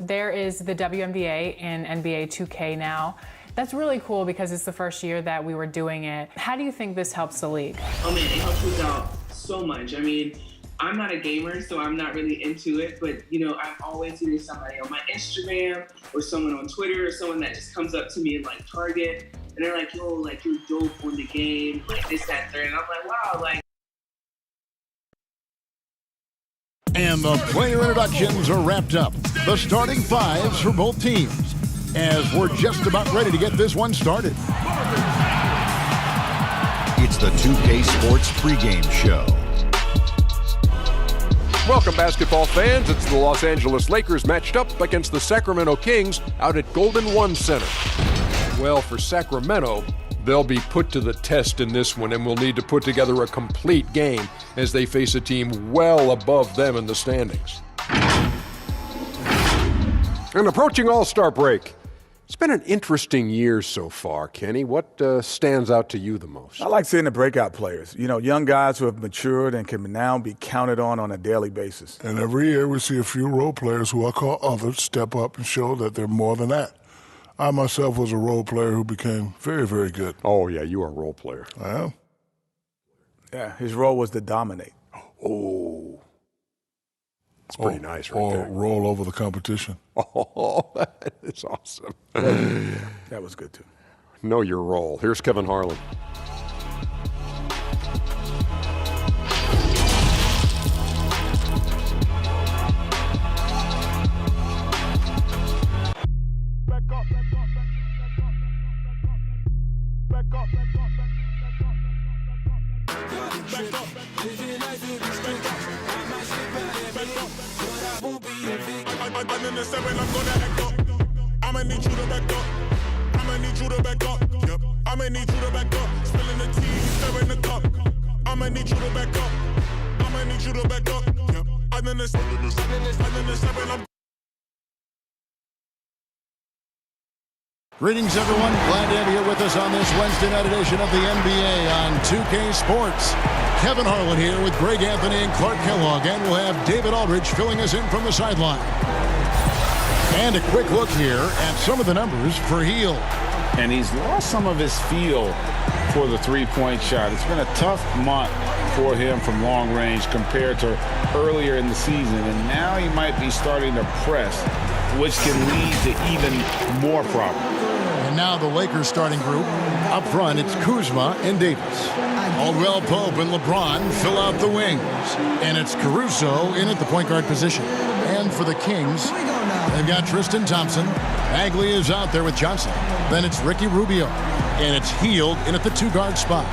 There is the WNBA in NBA 2K now. That's really cool because it's the first year that we were doing it. How do you think this helps the league? Oh man, it helps us out so much. I mean, I'm not a gamer, so I'm not really into it, but you know, I'm always hearing somebody on my Instagram or someone on Twitter or someone that just comes up to me and like Target, and they're like, yo, like you're dope on the game, like this, that, third. And I'm like, wow, like. And the player introductions are wrapped up. The starting fives for both teams, as we're just about ready to get this one started. It's the 2K Sports pregame show. Welcome, basketball fans. It's the Los Angeles Lakers matched up against the Sacramento Kings out at Golden One Center. Well, for Sacramento, they'll be put to the test in this one and will need to put together a complete game as they face a team well above them in the standings. An approaching All-Star break. It's been an interesting year so far, Kenny. What stands out to you the most? I like seeing the breakout players. You know, young guys who have matured and can now be counted on a daily basis. And every year we see a few role players who I call others step up and show that they're more than that. I myself was a role player who became very, very good. Oh, yeah, you are a role player. I am. Yeah, his role was to dominate. Oh. It's pretty nice right or there. roll over the competition. Oh, that is awesome. That was good, too. Know your role. Here's Kevin Harlan. I'ma need you to back up. I'ma need you to back up. Yep. I'ma need you to back up. Spilling the tea, stirring the cup. I'ma need you to back up. I'ma need you to back up. Yep. I'm in the seven. I'm Greetings, everyone. Glad to have you here with us on this Wednesday night edition of the NBA on 2K Sports. Kevin Harlan here with Greg Anthony and Clark Kellogg, and we'll have David Aldridge filling us in from the sideline. And a quick look here at some of the numbers for Hier. And he's lost some of his feel for the three-point shot. It's been a tough month for him from long range compared to earlier in the season. And now he might be starting to press, which can lead to even more problems. And now the Lakers starting group. Up front, it's Kuzma and Davis. Caldwell Pope and LeBron fill out the wings. And it's Caruso in at the point guard position. And for the Kings, they've got Tristan Thompson. Bagley is out there with Johnson. Then it's Ricky Rubio. And it's Hield in at the two-guard spot.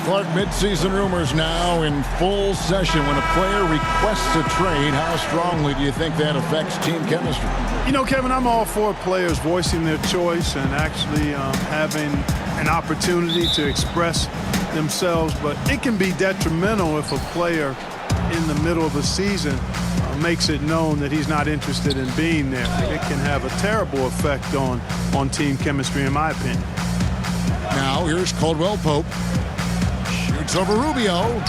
Clark, midseason rumors now in full session. When a player requests a trade, how strongly do you think that affects team chemistry? You know, Kevin, I'm all for players voicing their choice and actually having an opportunity to express themselves, but it can be detrimental if a player in the middle of a season makes it known that he's not interested in being there. It can have a terrible effect on team chemistry, in my opinion. Now here's Caldwell Pope. Shoots over Rubio.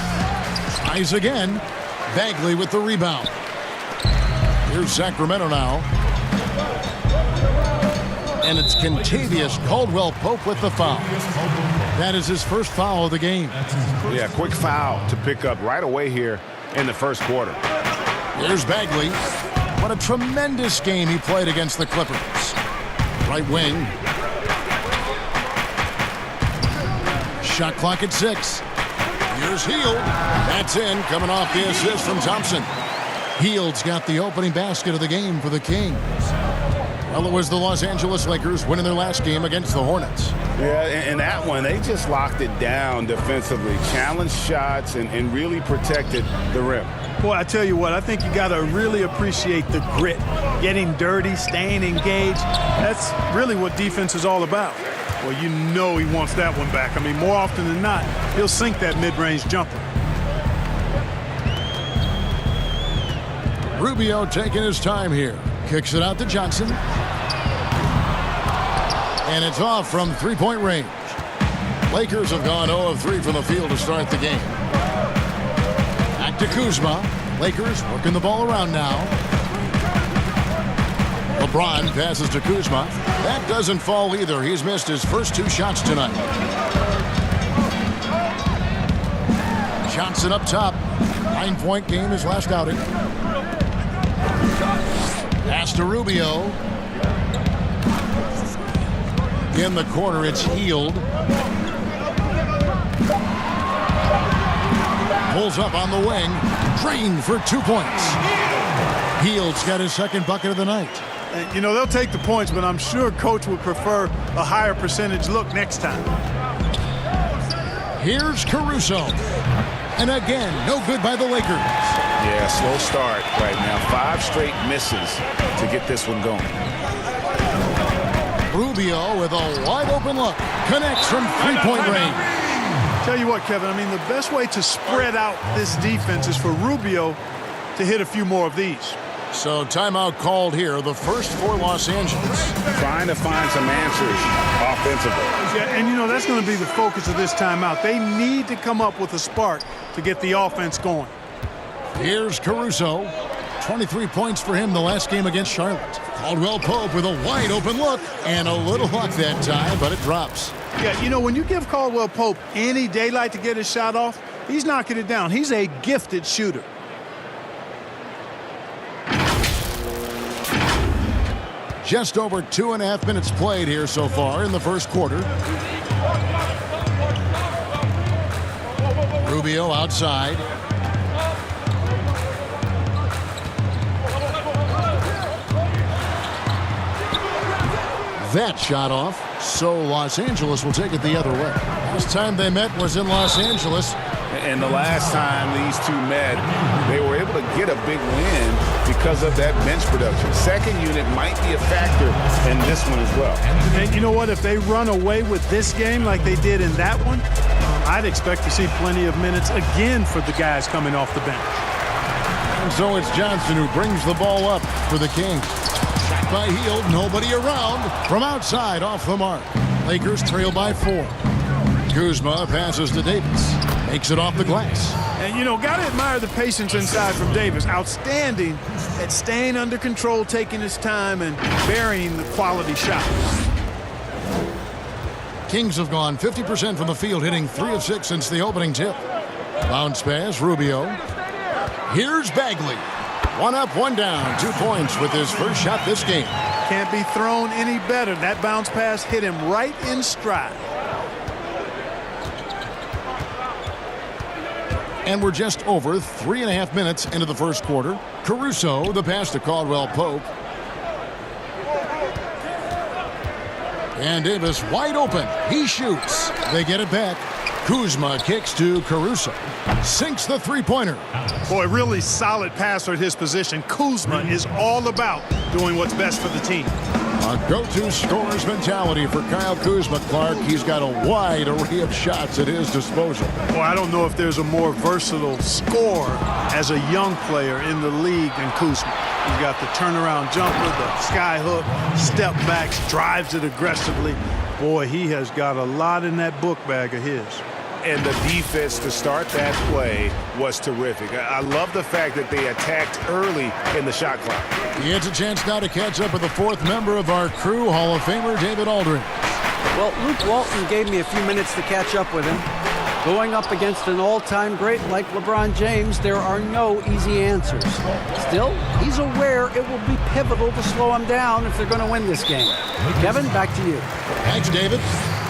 Tries again. Bagley with the rebound. Here's Sacramento now. And it's Kentavious Caldwell Pope with the foul. That is his first foul of the game. Yeah, quick foul to pick up right away here in the first quarter. Here's Bagley. What a tremendous game he played against the Clippers. Right wing. Shot clock at 6. Here's Hield. That's in, coming off the assist from Thompson. Hield's got the opening basket of the game for the Kings. Well, it was the Los Angeles Lakers winning their last game against the Hornets. Yeah, and that one, they just locked it down defensively, challenged shots, and really protected the rim. Boy, I tell you what, I think you got to really appreciate the grit, getting dirty, staying engaged. That's really what defense is all about. Well, you know he wants that one back. I mean, more often than not, he'll sink that mid-range jumper. Rubio taking his time here. Kicks it out to Johnson. And it's off from three-point range. Lakers have gone 0 of 3 from the field to start the game. Back to Kuzma. Lakers working the ball around now. LeBron passes to Kuzma. That doesn't fall either. He's missed his first 2 shots tonight. Johnson up top. 9-point game his last outing. Pass to Rubio. In the corner, it's Hield. Pulls up on the wing. Drained for 2 points. Hield's got his second bucket of the night. And, you know, they'll take the points, but I'm sure coach would prefer a higher percentage look next time. Here's Caruso. And again, no good by the Lakers. Yeah, slow start right now. 5 straight misses to get this one going. Rubio with a wide open look. Connects from 3-point range. Tell you what, Kevin, I mean, the best way to spread out this defense is for Rubio to hit a few more of these. So timeout called here, the first for Los Angeles. Trying to find some answers offensively. Yeah, and you know, that's going to be the focus of this timeout. They need to come up with a spark to get the offense going. Here's Caruso. 23 points for him the last game against Charlotte. Caldwell Pope with a wide open look and a little luck that time, but it drops. Yeah, you know, when you give Caldwell Pope any daylight to get his shot off, he's knocking it down. He's a gifted shooter. Just over 2.5 minutes played here so far in the first quarter. Rubio outside. That shot off, so Los Angeles will take it the other way. Last time they met was in Los Angeles. And the last time these two met, they were able to get a big win because of that bench production. Second unit might be a factor in this one as well. And you know what? If they run away with this game like they did in that one, I'd expect to see plenty of minutes again for the guys coming off the bench. And so it's Johnson who brings the ball up for the Kings. Shot by Hield, nobody around. From outside, off the mark. Lakers trail by 4. Kuzma passes to Davis. Makes it off the glass. And, you know, got to admire the patience inside from Davis. Outstanding at staying under control, taking his time, and burying the quality shot. Kings have gone 50% from the field, hitting 3 of 6 since the opening tip. Bounce pass, Rubio. Here's Bagley. 1 up, 1 down. 2 points with his first shot this game. Can't be thrown any better. That bounce pass hit him right in stride. And we're just over 3.5 minutes into the first quarter. Caruso, the pass to Caldwell Pope. And Davis wide open. He shoots. They get it back. Kuzma kicks to Caruso. Sinks the 3-pointer. Boy, really solid passer at his position. Kuzma is all about doing what's best for the team. A go-to scorer's mentality for Kyle Kuzma, Clark. He's got a wide array of shots at his disposal. Boy, I don't know if there's a more versatile scorer as a young player in the league than Kuzma. He's got the turnaround jumper, the sky hook, step backs, drives it aggressively. Boy, he has got a lot in that book bag of his. And the defense to start that play was terrific. I love the fact that they attacked early in the shot clock. He gets a chance now to catch up with the 4th member of our crew, Hall of Famer David Aldridge. Well, Luke Walton gave me a few minutes to catch up with him. Going up against an all-time great like LeBron James, there are no easy answers. Still, he's aware it will be pivotal to slow him down if they're going to win this game. Kevin, back to you. Thanks, David.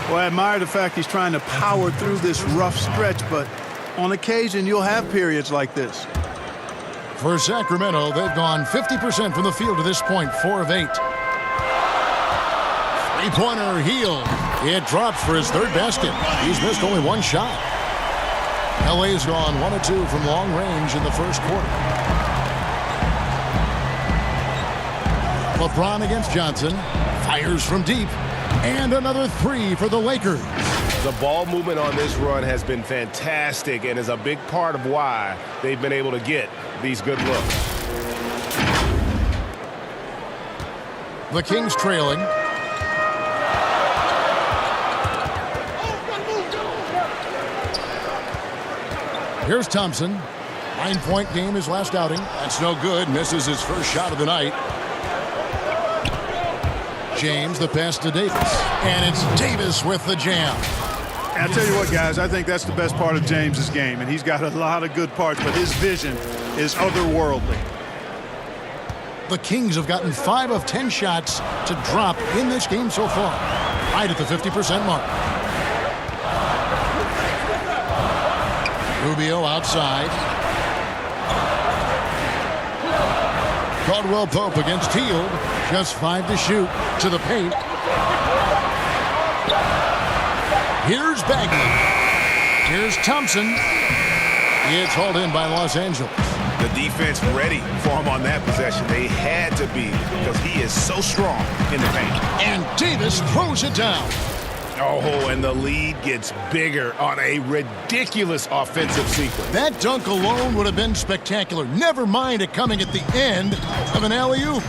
Well, I admire the fact he's trying to power through this rough stretch, but on occasion you'll have periods like this. For Sacramento, they've gone 50% from the field to this point, 4 of 8. 3-pointer Hield. It drops for his 3rd basket. He's missed only 1 shot. L.A.'s gone 1 of 2 from long range in the first quarter. LeBron against Johnson. Fires from deep. And another 3 for the Lakers. The ball movement on this run has been fantastic and is a big part of why they've been able to get these good looks. The Kings trailing. Here's Thompson. 9-point game his last outing. That's no good. Misses his first shot of the night. James, the pass to Davis. And it's Davis with the jam. And I'll tell you what, guys, I think that's the best part of James's game, and he's got a lot of good parts, but his vision is otherworldly. The Kings have gotten 5 of 10 shots to drop in this game so far, right at the 50% mark. Rubio outside. Caldwell Pope against Hield. Just 5 to shoot to the paint. Here's Bagley. Here's Thompson. It's hauled in by Los Angeles. The defense ready for him on that possession. They had to be because he is so strong in the paint. And Davis throws it down. Oh, and the lead gets bigger on a ridiculous offensive sequence. That dunk alone would have been spectacular. Never mind it coming at the end of an alley-oop.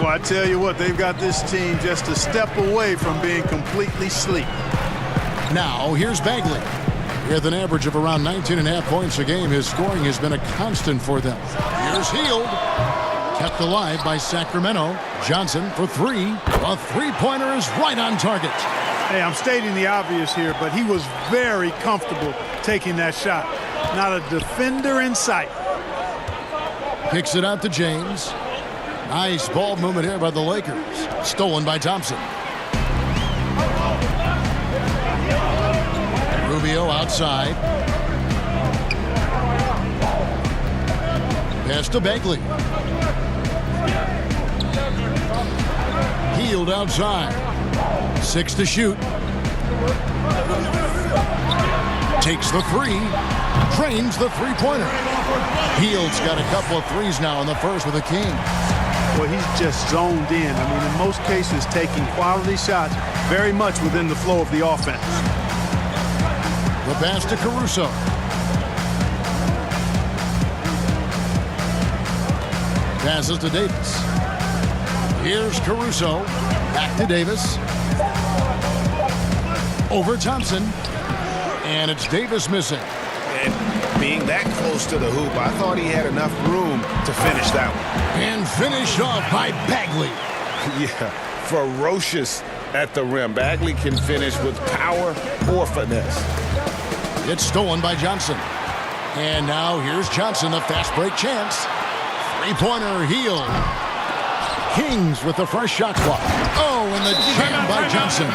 Well, I tell you what, they've got this team just a step away from being completely asleep. Now, here's Bagley. With an average of around 19.5 points a game, his scoring has been a constant for them. Here's Hield. Kept alive by Sacramento. Johnson for 3. A three-pointer is right on target. Hey, I'm stating the obvious here, but he was very comfortable taking that shot. Not a defender in sight. Kicks it out to James. Nice ball movement here by the Lakers. Stolen by Thompson. Rubio outside. Pass to Bagley. Hield outside. 6 to shoot. Takes the 3. Drains the three-pointer. Hield's got a couple of threes now in the first with the King. Well, he's just zoned in. I mean, in most cases, taking quality shots very much within the flow of the offense. The pass to Caruso. Passes to Davis. Here's Caruso. Back to Davis. Over Thompson. And it's Davis missing. And being that close to the hoop, I thought he had enough room to finish that one. And finished off by Bagley. Yeah, ferocious at the rim. Bagley can finish with power or finesse. It's stolen by Johnson. And now here's Johnson, the fast break chance. Three-pointer Hield. Kings with the first shot clock. Oh, and the jam by Johnson.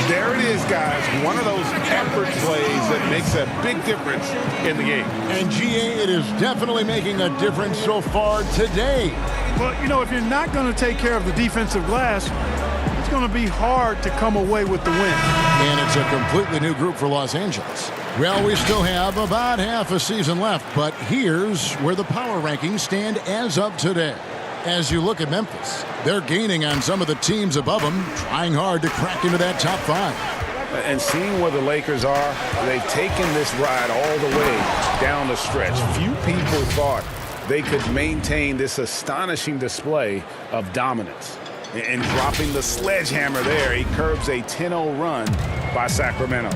There it is, guys. One of those effort plays that makes a big difference in the game. And GA, it is definitely making a difference so far today. Well, you know, if you're not going to take care of the defensive glass, it's going to be hard to come away with the win. And it's a completely new group for Los Angeles. Well, we still have about half a season left, but here's where the power rankings stand as of today. As you look at Memphis, they're gaining on some of the teams above them, trying hard to crack into that top 5. And seeing where the Lakers are, they've taken this ride all the way down the stretch. Few people thought they could maintain this astonishing display of dominance. And dropping the sledgehammer there, he curbs a 10-0 run by Sacramento.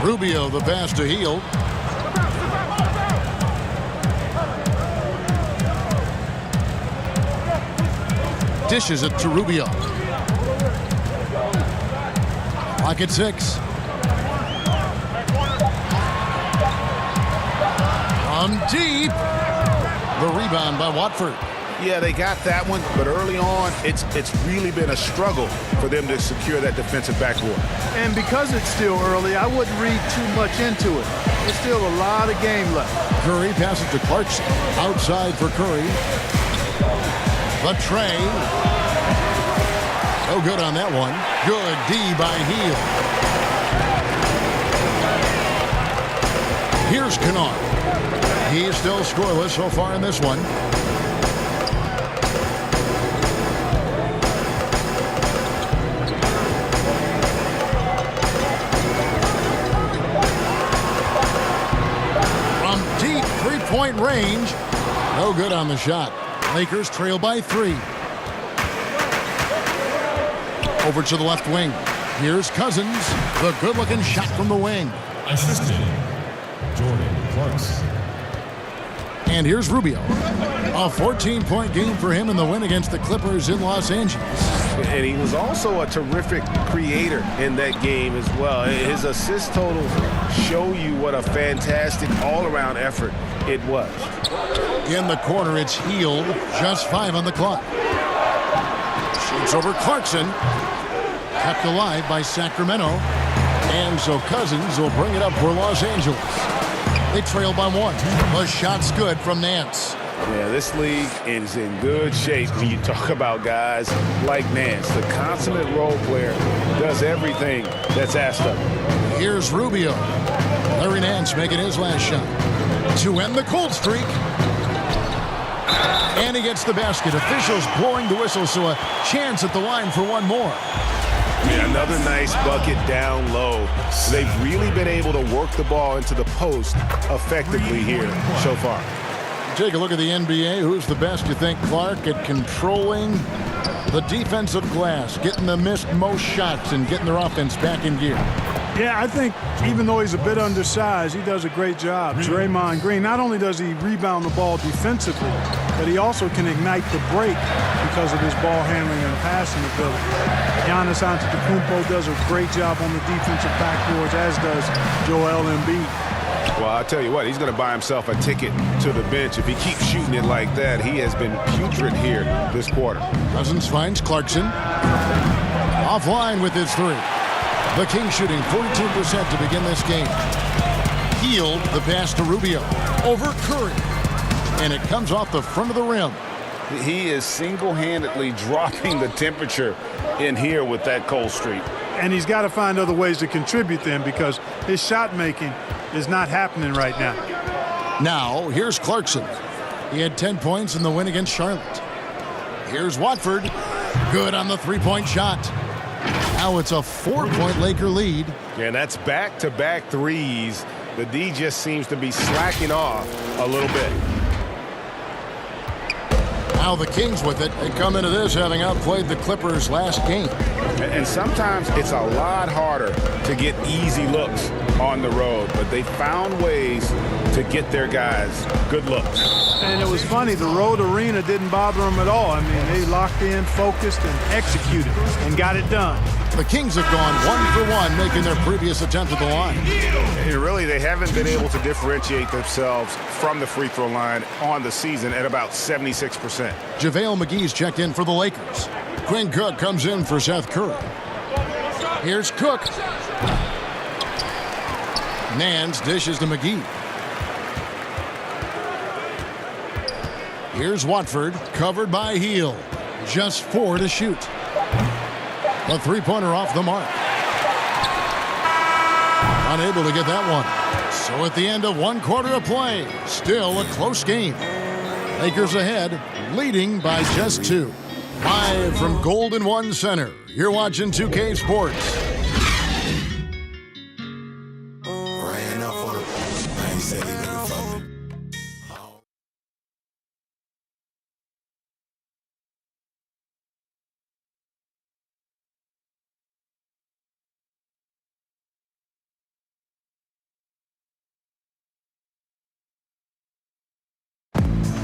Rubio, the pass to Hield. Dishes it to Rubio. Clock at 6. From deep. The rebound by Watford. Yeah, they got that one, but early on, it's really been a struggle for them to secure that defensive backboard. And because it's still early, I wouldn't read too much into it. There's still a lot of game left. Curry passes to Clarkson. Outside for Curry. The tray. No good on that one. Good D by Hield. Here's Kennard. He's still scoreless so far in this one. From deep three-point range. No good on the shot. Lakers trail by 3. Over to the left wing. Here's Cousins. The good-looking shot from the wing. Assistant, Jordan Clarkson. And here's Rubio. A 14-point game for him in the win against the Clippers in Los Angeles. And he was also a terrific creator in that game as well. His assist totals show you what a fantastic all-around effort it was. In the corner, it's Hield, just 5 on the clock. Shoots over Clarkson. Kept alive by Sacramento. And so Cousins will bring it up for Los Angeles. They trail by 1. The shot's good from Nance. Yeah, this league is in good shape when you talk about guys like Nance. The consummate role player does everything that's asked of him. Here's Rubio. Larry Nance making his last shot to end the cold streak. And he gets the basket. Officials blowing the whistle, so a chance at the line for one more. Yeah, another nice bucket down low. They've really been able to work the ball into the post effectively here so far. Take a look at the NBA. Who's the best, you think, Clark, at controlling the defensive glass, getting the missed most shots and getting their offense back in gear? Yeah, I think even though he's a bit undersized, he does a great job. Draymond Green, not only does he rebound the ball defensively, but he also can ignite the break because of his ball handling and passing ability. Giannis Antetokounmpo does a great job on the defensive backboards, as does Joel Embiid. Well, I'll tell you what, he's going to buy himself a ticket to the bench. If he keeps shooting it like that, he has been putrid here this quarter. Cousins finds Clarkson. Offline with his 3. The Kings shooting 42% to begin this game. Hield the pass to Rubio. Over Curry. And it comes off the front of the rim. He is single-handedly dropping the temperature in here with that cold streak. And he's got to find other ways to contribute then, because his shot making is not happening right now. Now, here's Clarkson. He had 10 points in the win against Charlotte. Here's Watford. Good on the 3-point shot. Now it's a 4-point Laker lead. Yeah, and that's back-to-back threes. The D just seems to be slacking off a little bit. Now the Kings with it. They come into this having outplayed the Clippers last game. And sometimes it's a lot harder to get easy looks on the road, but they found ways to get their guys good looks. And it was funny, the road arena didn't bother them at all. I mean, they locked in, focused, and executed, and got it done. The Kings have gone 1 for 1, making their previous attempt at the line. And really, they haven't been able to differentiate themselves from the free throw line on the season at about 76%. JaVale McGee's checked in for the Lakers. Quinn Cook comes in for Seth Curry. Here's Cook. Nance dishes to McGee. Here's Watford, covered by Hield. Just 4 to shoot. A 3-pointer off the mark. Unable to get that one. So at the end of 1 quarter of play, still a close game. Lakers ahead, leading by just 2. Live from Golden One Center, you're watching 2K Sports.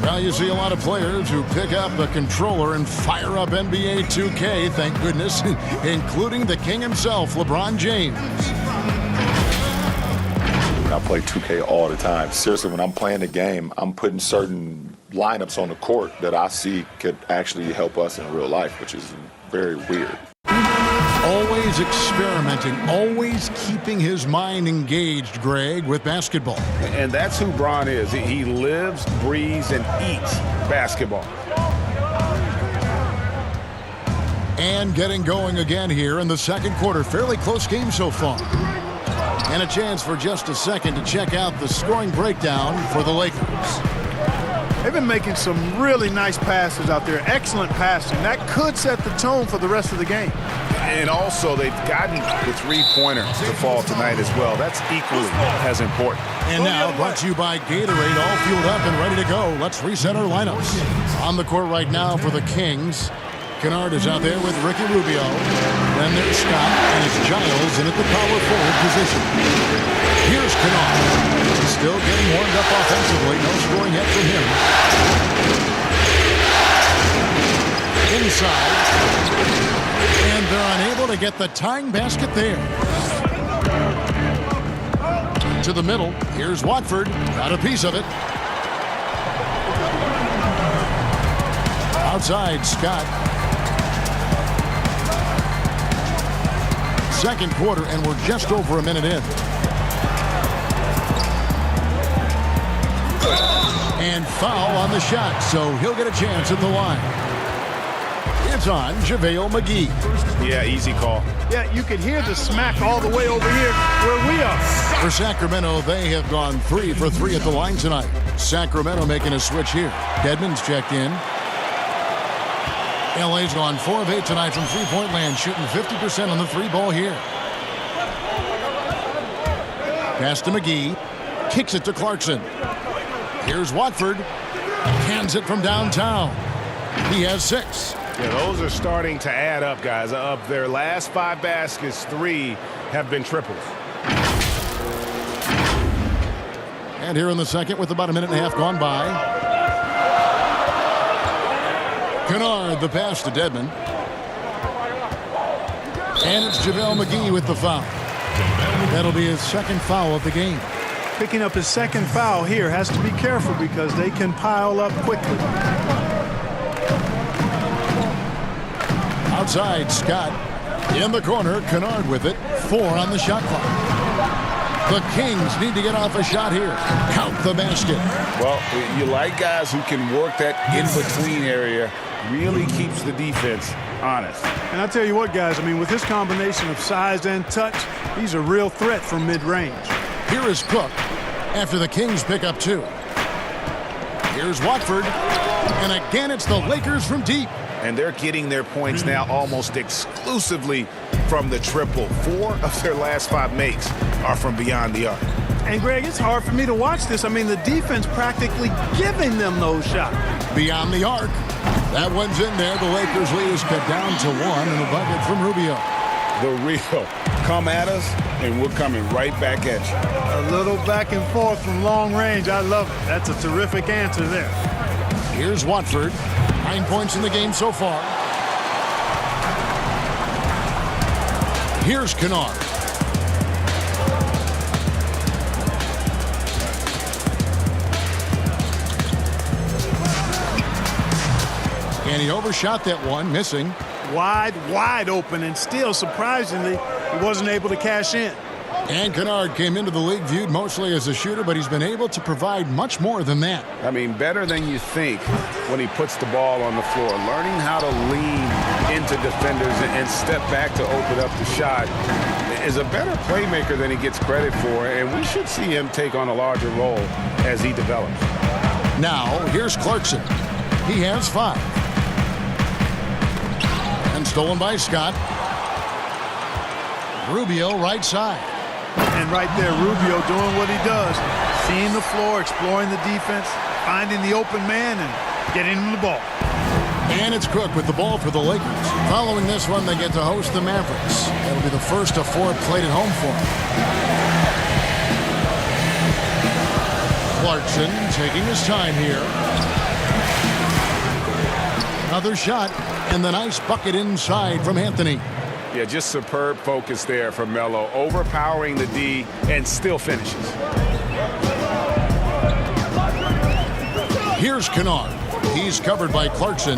Well, you see a lot of players who pick up a controller and fire up NBA 2K, thank goodness, including the king himself, LeBron James. I play 2K all the time. Seriously, when I'm playing the game, I'm putting certain lineups on the court that I see could actually help us in real life, which is very weird. Always experimenting, always keeping his mind engaged, Greg, with basketball. And that's who Bron is. He lives, breathes, and eats basketball. And getting going again here in the second quarter. Fairly close game so far. And a chance for just a second to check out the scoring breakdown for the Lakers. They've been making some really nice passes out there. Excellent passing. That could set the tone for the rest of the game. And also, they've gotten the three-pointer to fall tonight as well. That's equally as important. And now, brought to you by Gatorade, all fueled up and ready to go. Let's reset our lineups. On the court right now for the Kings, Kennard is out there with Ricky Rubio. Then there's Scott, and it's Giles in at the power forward position. Here's Kennard. Still getting warmed up offensively. No scoring yet from him. Inside. And they're unable to get the tying basket there. To the middle. Here's Watford. Got a piece of it. Outside, Scott. Second quarter, and we're just over a minute in. And foul on the shot, so he'll get a chance at the line. It's on JaVale McGee. Yeah, easy call. Yeah, you could hear the smack all the way over here where we are. For Sacramento, they have gone 3 for 3 at the line tonight. Sacramento making a switch here. Dedmon's checked in. L.A.'s gone 4 of 8 tonight from three-point land, shooting 50% on the 3-ball here. Pass to McGee. Kicks it to Clarkson. Here's Watford. Hands it from downtown. He has 6. Yeah, those are starting to add up, guys. Of their last 5 baskets, 3 have been triples. And here in the second with about a minute and a half gone by. Kennard, the pass to Dedmon. And it's JaVale McGee with the foul. That'll be his second foul of the game. Picking up his second foul here, has to be careful because they can pile up quickly. Outside, Scott. In the corner, Kennard with it. 4 on the shot clock. The Kings need to get off a shot here. Count the basket. Well, you like guys who can work that in-between area. Really keeps the defense honest. And I'll tell you what, guys, I mean, with his combination of size and touch, he's a real threat from mid-range. Here is Cook after the Kings pick up 2. Here's Watford. And again, it's the Lakers from deep. And they're getting their points now almost exclusively from the triple. 4 of their last 5 makes are from beyond the arc. And, Greg, it's hard for me to watch this. I mean, the defense practically giving them those shots. Beyond the arc. That one's in there. The Lakers lead is cut down to 1 and a bucket from Rubio. The real come at us, and we're coming right back at you. A little back and forth from long range. I love it. That's a terrific answer there. Here's Watford. 9 points in the game so far. Here's Kennard. And he overshot that one, missing. Wide open, and still, surprisingly, he wasn't able to cash in. And Kennard came into the league viewed mostly as a shooter, but he's been able to provide much more than that. I mean, better than you think when he puts the ball on the floor. Learning how to lean into defenders and step back to open up the shot is a better playmaker than he gets credit for, and we should see him take on a larger role as he develops. Now, here's Clarkson. He has 5. And stolen by Scott. Rubio right side. And right there, Rubio doing what he does. Seeing the floor, exploring the defense, finding the open man, and getting him the ball. And it's Cook with the ball for the Lakers. Following this one, they get to host the Mavericks. It'll be the first of 4 played at home for them. Clarkson taking his time here. Another shot, and the nice bucket inside from Anthony. Yeah, just superb focus there from Melo, overpowering the D and still finishes. Here's Kennard. He's covered by Clarkson.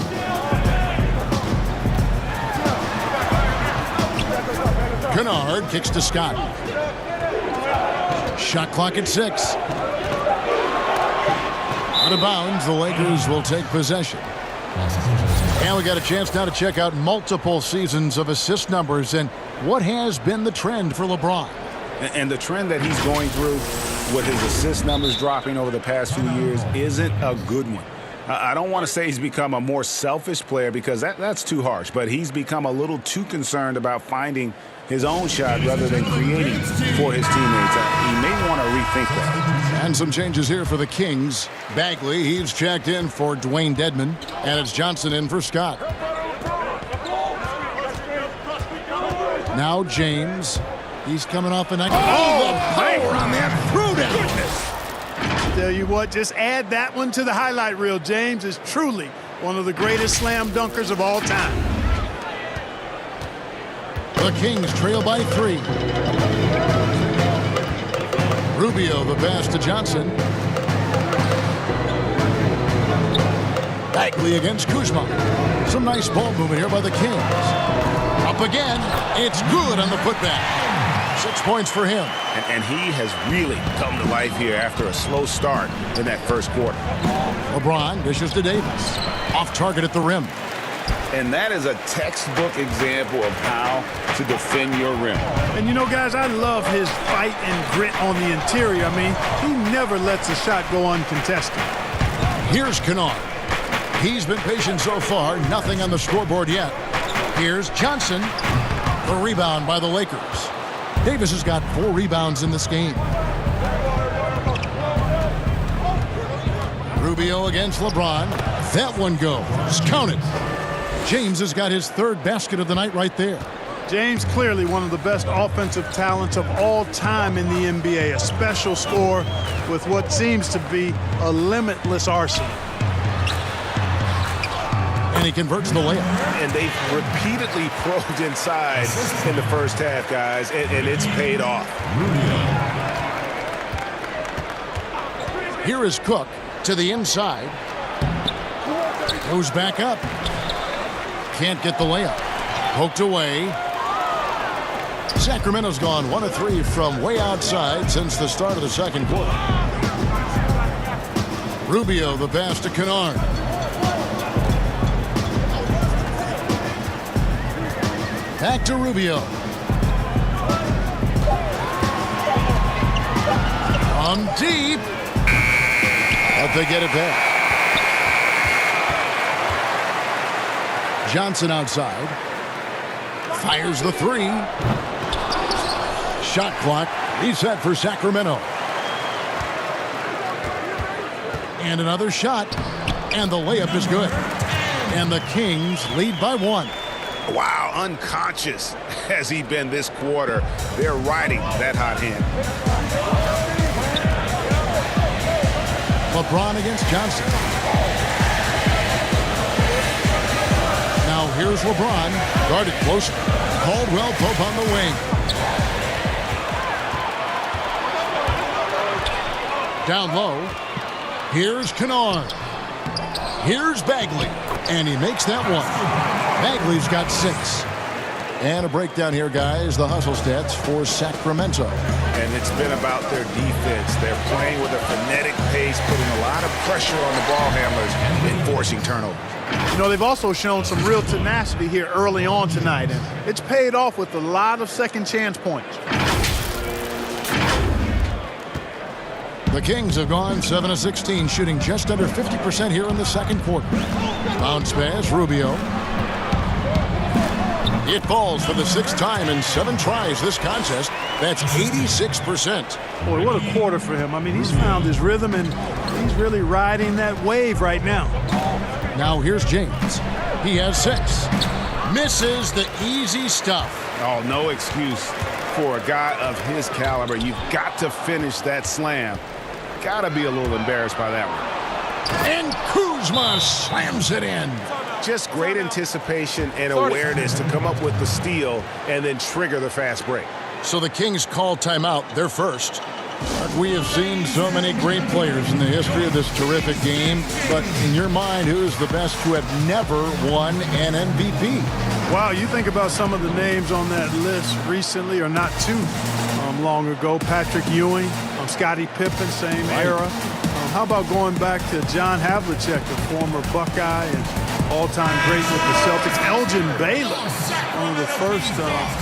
Kennard kicks to Scott. Shot clock at 6. Out of bounds, the Lakers will take possession. And we got a chance now to check out multiple seasons of assist numbers and what has been the trend for LeBron. And the trend that he's going through with his assist numbers dropping over the past few years isn't a good one. I don't want to say he's become a more selfish player because that's too harsh, but he's become a little too concerned about finding his own shot rather than creating for his teammates. He may want to rethink that. And some changes here for the Kings. Bagley, he's checked in for Dwayne Dedmon, and it's Johnson in for Scott. Now James. He's coming off a nice. Oh, the power on that throwdown. Tell you what, just add that one to the highlight reel. James is truly one of the greatest slam dunkers of all time. The Kings trail by 3. Rubio the pass to Johnson. Bagley against Kuzma. Some nice ball movement here by the Kings. Up again. It's good on the putback. 6 points for him. And he has really come to life here after a slow start in that first quarter. LeBron dishes to Davis. Off target at the rim. And that is a textbook example of how to defend your rim. And you know, guys, I love his fight and grit on the interior. I mean, he never lets a shot go uncontested. Here's Kennard. He's been patient so far. Nothing on the scoreboard yet. Here's Johnson. The rebound by the Lakers. Davis has got 4 rebounds in this game. Rubio against LeBron. That one goes. Count it. James has got his 3rd basket of the night right there. James clearly one of the best offensive talents of all time in the NBA. A special scorer with what seems to be a limitless arsenal. And he converts the layup. And they've repeatedly probed inside in the first half, guys, and it's paid off. Here is Cook to the inside. Goes back up. Can't get the layup. Poked away. Sacramento's gone 1 of 3 from way outside since the start of the second quarter. Rubio the pass to Kennard. Back to Rubio. From deep. But they get it back. Johnson outside. Fires the 3. Shot clock reset for Sacramento. And another shot. And the layup is good. And the Kings lead by 1. Wow, unconscious has he been this quarter. They're riding that hot hand. LeBron against Johnson. Now here's LeBron, guarded closer. Caldwell Pope on the wing. Down low. Here's Kennard. Here's Bagley. And he makes that one. Bagley's got 6. And a breakdown here, guys. The hustle stats for Sacramento. And it's been about their defense. They're playing with a frenetic pace, putting a lot of pressure on the ball handlers and forcing turnovers. You know, they've also shown some real tenacity here early on tonight, and it's paid off with a lot of second chance points. The Kings have gone 7 of 16, shooting just under 50% here in the second quarter. Bounce pass, Rubio. It falls for the 6th time in 7 tries this contest. That's 86%. Boy, what a quarter for him. I mean, he's found his rhythm, and he's really riding that wave right now. Now here's James. He has 6. Misses the easy stuff. Oh, no excuse for a guy of his caliber. You've got to finish that slam. Got to be a little embarrassed by that one. And Kuzma slams it in. Just great anticipation and awareness to come up with the steal and then trigger the fast break. So the Kings call timeout, their first. But we have seen so many great players in the history of this terrific game. But in your mind, who is the best who have never won an MVP? Wow, you think about some of the names on that list recently, or not too long ago. Patrick Ewing, Scottie Pippen, same era. How about going back to John Havlicek, the former Buckeye and all-time great with the Celtics. Elgin Baylor, one of the first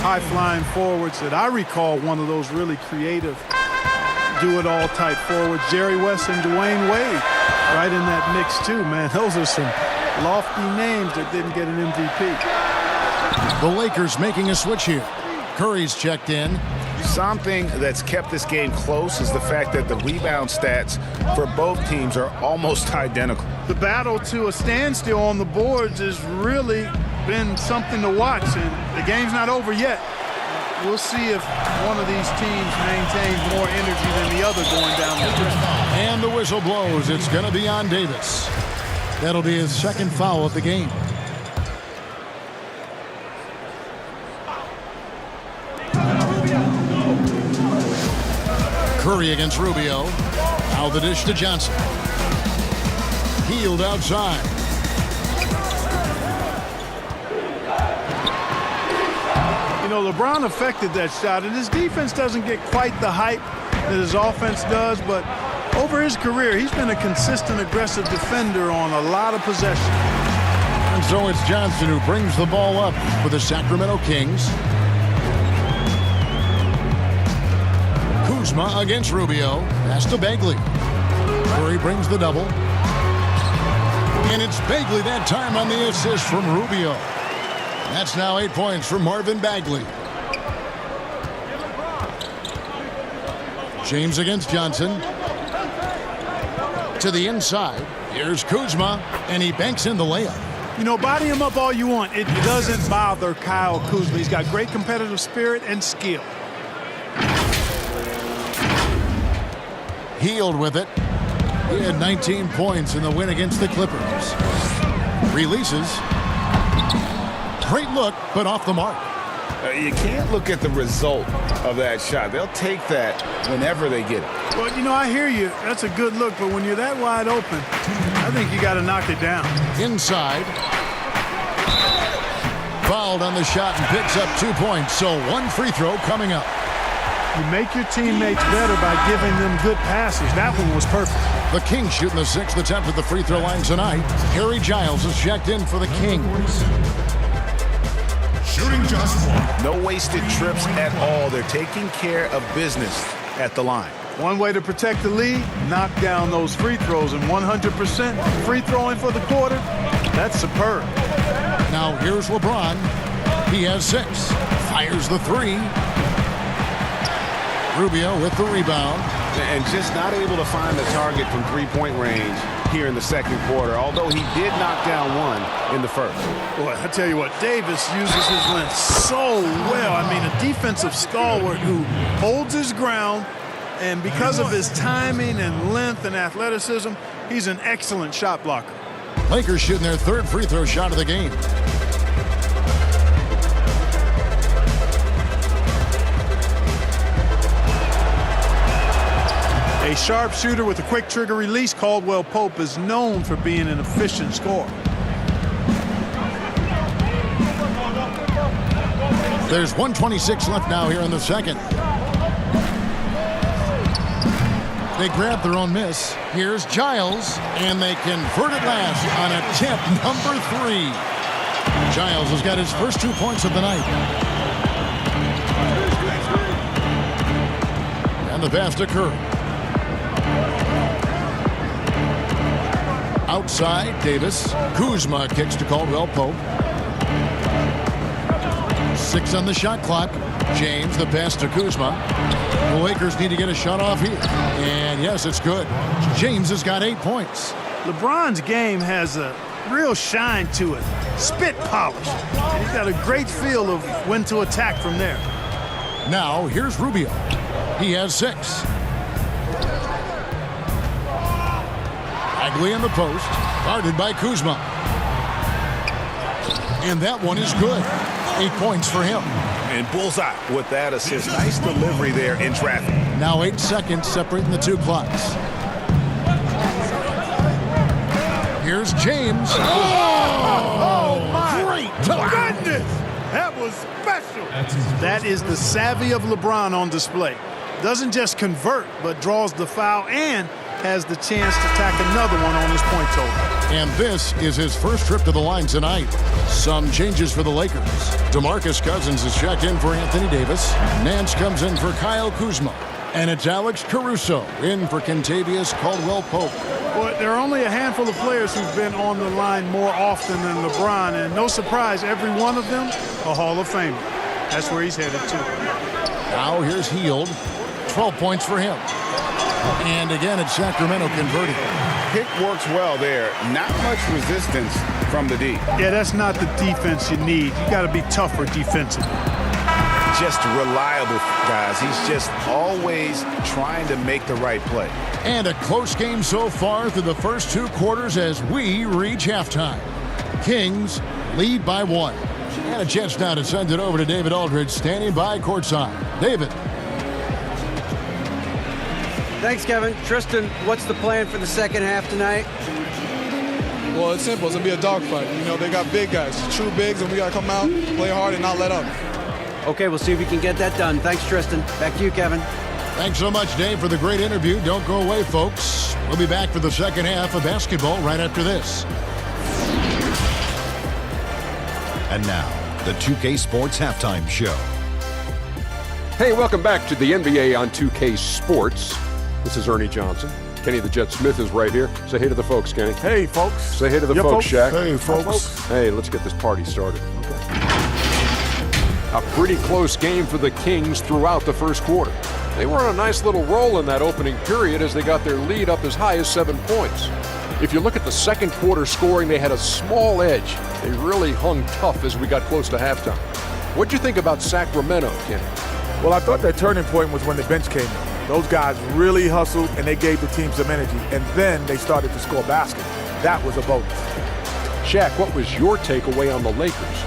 high-flying forwards that I recall, one of those really creative do-it-all type forwards. Jerry West and Dwayne Wade right in that mix too, man. Those are some lofty names that didn't get an MVP. The Lakers making a switch here. Curry's checked in. Something that's kept this game close is the fact that the rebound stats for both teams are almost identical. The battle to a standstill on the boards has really been something to watch, and the game's not over yet. We'll see if one of these teams maintains more energy than the other going down the stretch. And the whistle blows. It's going to be on Davis. That'll be his second foul of the game. Curry against Rubio. Now the dish to Johnson. Healed outside. You know, LeBron affected that shot, and his defense doesn't get quite the hype that his offense does, but over his career, he's been a consistent, aggressive defender on a lot of possessions. And so it's Johnson who brings the ball up for the Sacramento Kings. Kuzma against Rubio. Pass to Bagley. Curry brings the double. And it's Bagley that time on the assist from Rubio. That's now 8 points for Marvin Bagley. James against Johnson. To the inside. Here's Kuzma, and he banks in the layup. You know, body him up all you want. It doesn't bother Kyle Kuzma. He's got great competitive spirit and skill. Healed with it. He had 19 points in the win against the Clippers. Releases. Great look, but off the mark. You can't look at the result of that shot. They'll take that whenever they get it. Well, you know, I hear you. That's a good look, but when you're that wide open, I think you got to knock it down. Inside. Fouled on the shot and picks up 2 points, so one free throw coming up. You make your teammates better by giving them good passes. That one was perfect. The Kings shooting the 6th attempt at the free throw line tonight. Harry Giles is checked in for the Kings. Shooting just one. No wasted trips at all. They're taking care of business at the line. One way to protect the lead, knock down those free throws, and 100% free throwing for the quarter, that's superb. Now here's LeBron. He has 6. Fires the 3. Rubio with the rebound. And just not able to find the target from three-point range here in the second quarter, although he did knock down one in the first. Boy, I tell you what, Davis uses his length so well. I mean, a defensive stalwart who holds his ground, and because of his timing and length and athleticism, he's an excellent shot blocker. Lakers shooting their 3rd free throw shot of the game. A sharpshooter with a quick trigger release, Caldwell Pope is known for being an efficient scorer. There's 1:26 left now here in the second. They grab their own miss. Here's Giles, and they convert it last on attempt number 3. Giles has got his first 2 points of the night. And the pass to Curry. Outside, Davis. Kuzma kicks to Caldwell Pope. 6 on the shot clock. James, the pass to Kuzma. The Lakers need to get a shot off here. And yes, it's good. James has got 8 points. LeBron's game has a real shine to it. Spit polish. He's got a great feel of when to attack from there. Now, here's Rubio. He has 6. Bagley in the post, guarded by Kuzma. And that one is good. 8 points for him. And bullseye with that assist. Nice delivery there in traffic. Now 8 seconds separating the 2 clocks. Here's James. Oh my goodness! That was special. That is the savvy of LeBron on display. Doesn't just convert, but draws the foul and has the chance to tack another one on his point total. And this is his first trip to the line tonight. Some changes for the Lakers. DeMarcus Cousins is checked in for Anthony Davis. Nance comes in for Kyle Kuzma. And it's Alex Caruso in for Kentavious Caldwell-Pope. Well, there are only a handful of players who've been on the line more often than LeBron, and no surprise, every one of them a Hall of Famer. That's where he's headed to. Now here's Hield. 12 points for him. And again, it's Sacramento converting. Pick works well there. Not much resistance from the D. Yeah, that's not the defense you need. You got to be tougher defensively. just reliable, guys. He's just always trying to make the right play. And a close game so far through the first 2 quarters as we reach halftime. Kings lead by 1. And a chance now to send it over to David Aldridge, standing by courtside. David. Thanks, Kevin. Tristan, what's the plan for the second half tonight? Well, it's simple. It's going to be a dogfight. You know, they got big guys, true bigs, and we got to come out, play hard, and not let up. Okay, we'll see if we can get that done. Thanks, Tristan. Back to you, Kevin. Thanks so much, Dave, for the great interview. Don't go away, folks. We'll be back for the second half of basketball right after this. And now, the 2K Sports Halftime Show. Hey, welcome back to the NBA on 2K Sports. This is Ernie Johnson. Kenny the Jet Smith is right here. Say hey to the folks, Kenny. Hey, folks. Say hey to the folks, Shaq. Hey, folks. Hey, let's get this party started. A pretty close game for the Kings throughout the first quarter. They were on a nice little roll in that opening period as they got their lead up as high as 7 points. If you look at the second quarter scoring, they had a small edge. They really hung tough as we got close to halftime. What'd you think about Sacramento, Kenny? Well, I thought that turning point was when the bench came in. Those guys really hustled, and they gave the team some energy. And then they started to score baskets. That was a bonus. Shaq, what was your takeaway on the Lakers?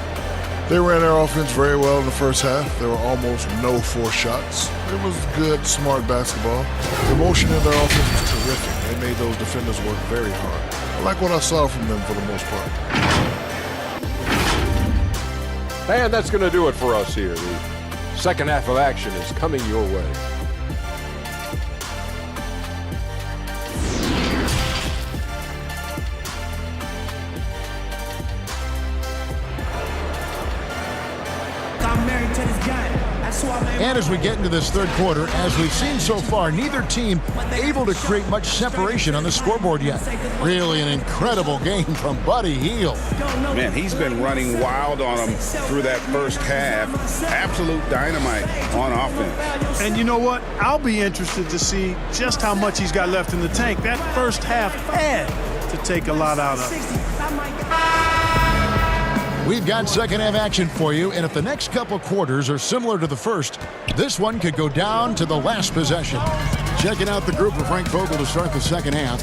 They ran their offense very well in the first half. There were almost no forced shots. It was good, smart basketball. The motion in their offense was terrific. They made those defenders work very hard. I like what I saw from them for the most part. And that's going to do it for us here. The second half of action is coming your way. And as we get into this third quarter, as we've seen so far, neither team able to create much separation on the scoreboard yet. Really an incredible game from Buddy Hield. Man, he's been running wild on them through that first half. Absolute dynamite on offense. And you know what? I'll be interested to see just how much he's got left in the tank. That first half had to take a lot out of it. We've got second half action for you, and if the next couple quarters are similar to the first, this one could go down to the last possession. Checking out the group of Frank Vogel to start the second half.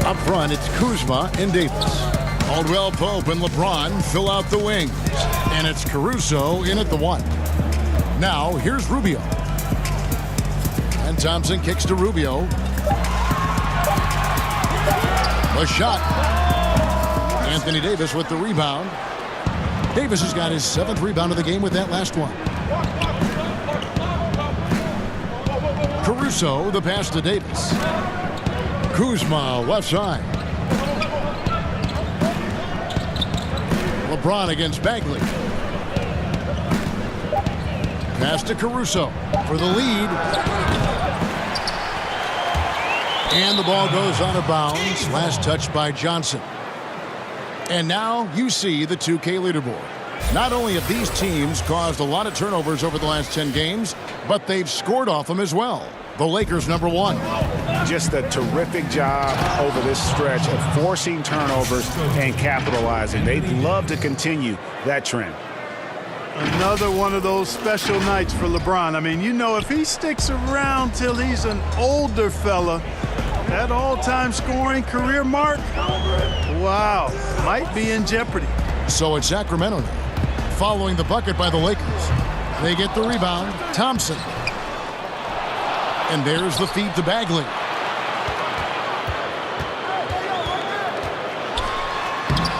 Up front, it's Kuzma and Davis. Caldwell Pope and LeBron fill out the wings, and it's Caruso in at the 1. Now, here's Rubio. And Thompson kicks to Rubio. A shot. Anthony Davis with the rebound. Davis has got his 7th rebound of the game with that last one. Caruso, the pass to Davis. Kuzma, left side. LeBron against Bagley. Pass to Caruso for the lead. And the ball goes out of bounds. Last touch by Johnson. And now you see the 2K leaderboard. Not only have these teams caused a lot of turnovers over the last 10 games, but they've scored off them as well. The Lakers number 1. Just a terrific job over this stretch of forcing turnovers and capitalizing. They'd love to continue that trend. Another one of those special nights for LeBron. I mean, you know, if he sticks around till he's an older fella, that all-time scoring career mark, wow, might be in jeopardy. So it's Sacramento now, following the bucket by the Lakers. They get the rebound. Thompson. And there's the feed to Bagley.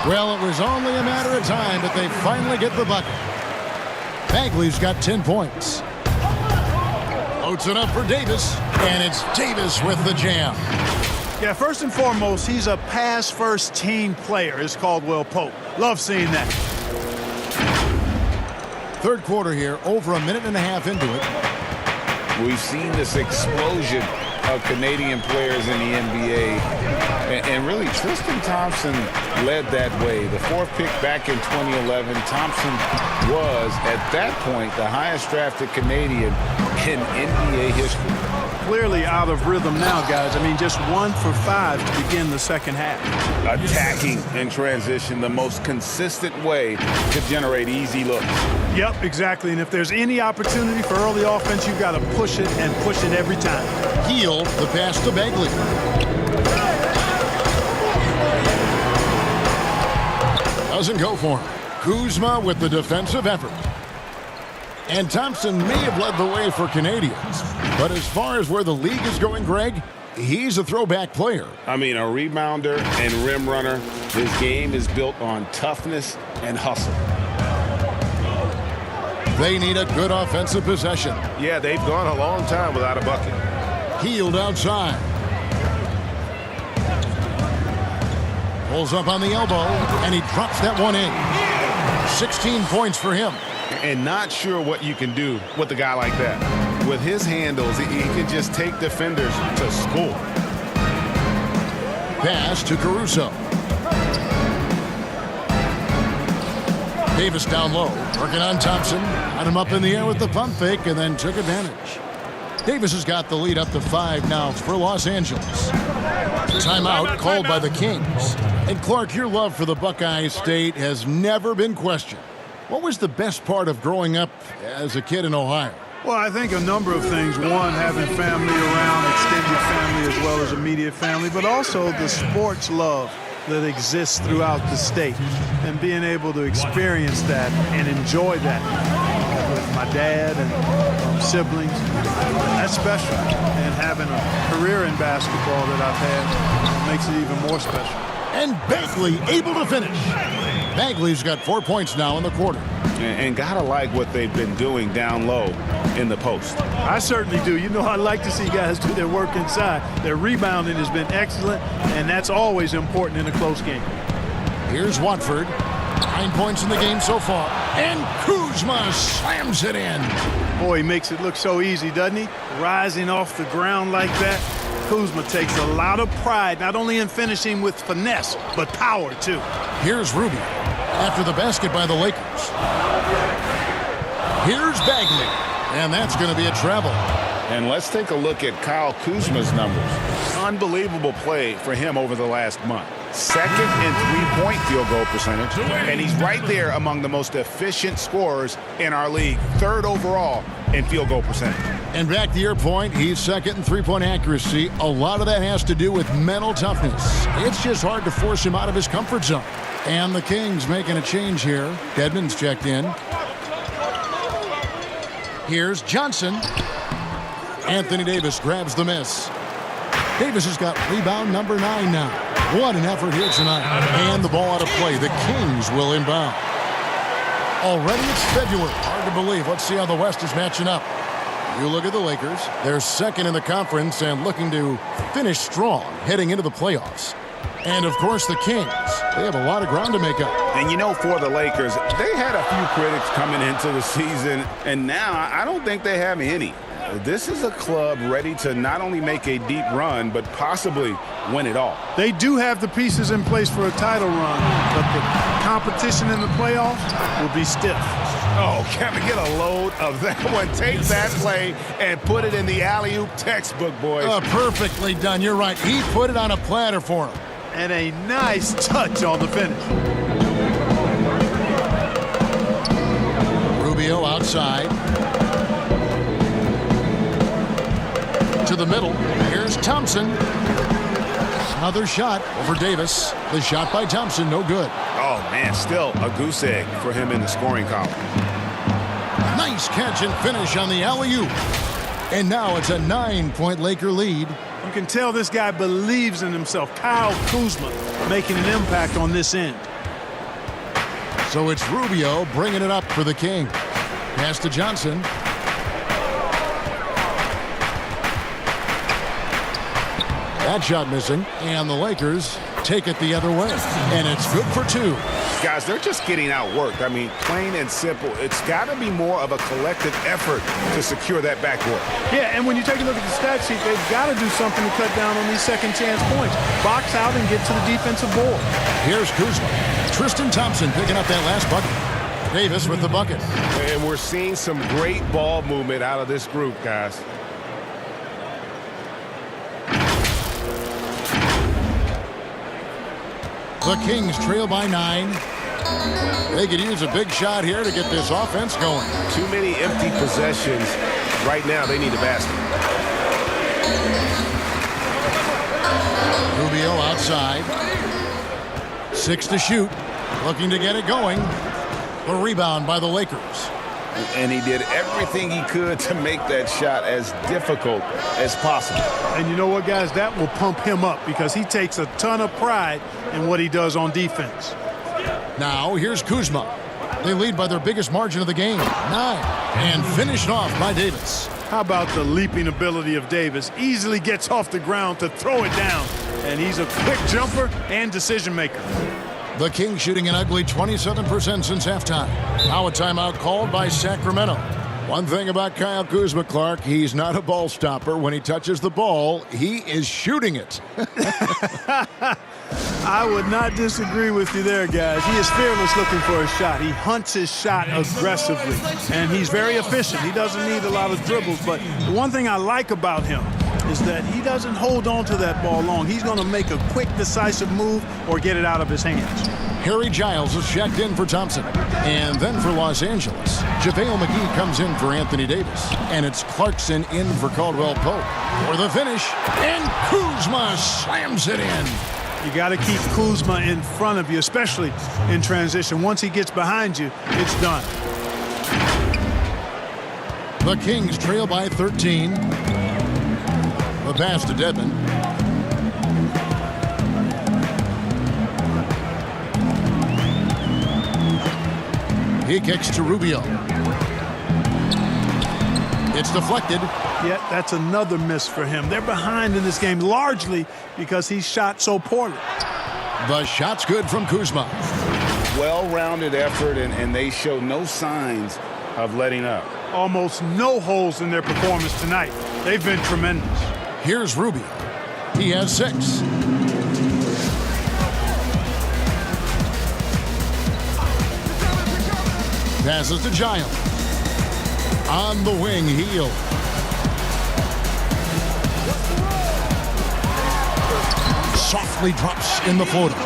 Well, it was only a matter of time, but they finally get the bucket. Bagley's got 10 points. Loads it up for Davis, and it's Davis with the jam. Yeah, first and foremost, he's a pass-first team player, is Caldwell Pope. Love seeing that. Third quarter here, over a minute and a half into it. We've seen this explosion of Canadian players in the NBA. And really, Tristan Thompson led that way. The 4th pick back in 2011, Thompson was, at that point, the highest drafted Canadian in NBA history. clearly out of rhythm now, guys. I mean, just 1 for 5 to begin the second half. Attacking in transition, the most consistent way to generate easy looks. Yep, exactly. And if there's any opportunity for early offense, you've got to push it and push it every time. Heel, the pass to Bagley. Doesn't go for him. Kuzma with the defensive effort. And Thompson may have led the way for Canadians. But as far as where the league is going, Greg, he's a throwback player. I mean, a rebounder and rim runner. His game is built on toughness and hustle. They need a good offensive possession. Yeah, they've gone a long time without a bucket. Healed outside. Pulls up on the elbow, and he drops that one in. 16 points for him. And not sure what you can do with a guy like that. With his handles, he can just take defenders to score. Pass to Caruso. Davis down low, working on Thompson. Got him up in the air with the pump fake, and then took advantage. Davis has got the lead up to 5 now for Los Angeles. Timeout called by the Kings. And Clark, your love for the Buckeye State has never been questioned. What was the best part of growing up as a kid in Ohio? Well, I think a number of things. One, having family around, extended family as well as immediate family, but also the sports love that exists throughout the state and being able to experience that and enjoy that with my dad and siblings. That's special. And having a career in basketball that I've had makes it even more special. And Bagley able to finish. Bagley's got 4 points now in the quarter. And gotta like what they've been doing down low in the post. I certainly do. You know, I like to see guys do their work inside. Their rebounding has been excellent, and that's always important in a close game. Here's Watford. 9 points in the game so far. And Kuzma slams it in. Boy, he makes it look so easy, doesn't he? Rising off the ground like that. Kuzma takes a lot of pride, not only in finishing with finesse, but power, too. Here's Rubio after the basket by the Lakers. Here's Bagley, and that's going to be a travel. And let's take a look at Kyle Kuzma's numbers. Unbelievable play for him over the last month. Second in three-point field goal percentage, and he's right there among the most efficient scorers in our league. Third overall in field goal percentage. And back to your point, he's second in three-point accuracy. A lot of that has to do with mental toughness. It's just hard to force him out of his comfort zone. And the Kings making a change here. Dedmon's checked in. Here's Johnson. Anthony Davis grabs the miss. Davis has got rebound number 9 now. What an effort here tonight. And the ball out of play. The Kings will inbound. Already it's February. Hard to believe. Let's see how the West is matching up. You look at the Lakers. They're second in the conference and looking to finish strong heading into the playoffs. And, of course, the Kings. They have a lot of ground to make up. And, you know, for the Lakers, they had a few critics coming into the season, and now I don't think they have any. This is a club ready to not only make a deep run, but possibly win it all. They do have the pieces in place for a title run, but the competition in the playoffs will be stiff. Oh, can we get a load of that one? Take that play and put it in the alley-oop textbook, boys. Perfectly done. You're right. He put it on a platter for him. And a nice touch on the finish. Rubio outside. To the middle. Here's Thompson. Another shot over Davis. The shot by Thompson, no good. Oh, man, still a goose egg for him in the scoring column. Nice catch and finish on the alley-oop. And now it's a 9-point Laker lead. You can tell this guy believes in himself. Kyle Kuzma making an impact on this end. So it's Rubio bringing it up for the King. Pass to Johnson. That shot missing, and the Lakers take it the other way. And it's good for 2. Guys, they're just getting outworked. I mean, plain and simple. It's got to be more of a collective effort to secure that backcourt. Yeah, and when you take a look at the stat sheet, they've got to do something to cut down on these second chance points. Box out and get to the defensive board. Here's Kuzma. Tristan Thompson picking up that last bucket. Davis with the bucket. And we're seeing some great ball movement out of this group, guys. The Kings trail by 9. They could use a big shot here to get this offense going. Too many empty possessions. Right now, they need a basket. Rubio outside. 6 to shoot. Looking to get it going. The rebound by the Lakers. And he did everything he could to make that shot as difficult as possible. And you know what, guys? That will pump him up because he takes a ton of pride in what he does on defense. Now, here's Kuzma. They lead by their biggest margin of the game, 9. And finished off by Davis. How about the leaping ability of Davis? Easily gets off the ground to throw it down. And he's a quick jumper and decision maker. The Kings shooting an ugly 27% since halftime. Now a timeout called by Sacramento. One thing about Kyle Kuzma, Clark, he's not a ball stopper. When he touches the ball, he is shooting it. I would not disagree with you there, guys. He is fearless looking for a shot. He hunts his shot aggressively, and he's very efficient. He doesn't need a lot of dribbles, but the one thing I like about him is that he doesn't hold on to that ball long. He's going to make a quick, decisive move or get it out of his hands. Harry Giles is checked in for Thompson. And then for Los Angeles, JaVale McGee comes in for Anthony Davis. And it's Clarkson in for Caldwell Pope. For the finish, and Kuzma slams it in. You got to keep Kuzma in front of you, especially in transition. Once he gets behind you, it's done. The Kings trail by 13. The pass to Dedmon. He kicks to Rubio. It's deflected. Yet that's another miss for him. They're behind in this game largely because he shot so poorly. The shot's good from Kuzma. Well-rounded effort, and they show no signs of letting up. Almost no holes in their performance tonight. They've been tremendous. Here's Rubio. He has 6. Passes to Giles. On the wing, Hield. Softly drops in the floater.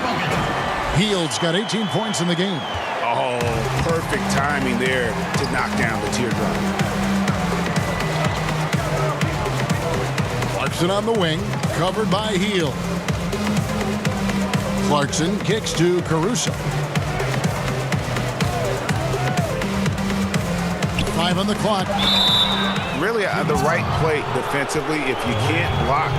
Hield's got 18 points in the game. Oh, perfect timing there to knock down the teardrop. Clarkson on the wing, covered by Hield. Clarkson kicks to Caruso. 5 on the clock. Really the right play defensively. If you can't block,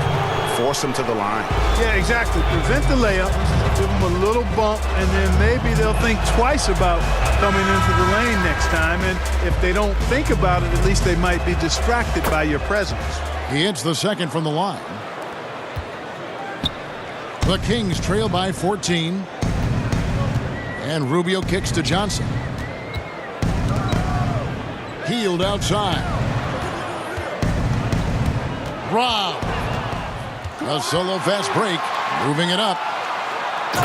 force them to the line. Yeah, exactly. Prevent the layup, give them a little bump, and then maybe they'll think twice about coming into the lane next time. And if they don't think about it, at least they might be distracted by your presence. He hits the second from the line. The Kings trail by 14. And Rubio kicks to Johnson. Hield outside. Rob. A solo fast break. Moving it up.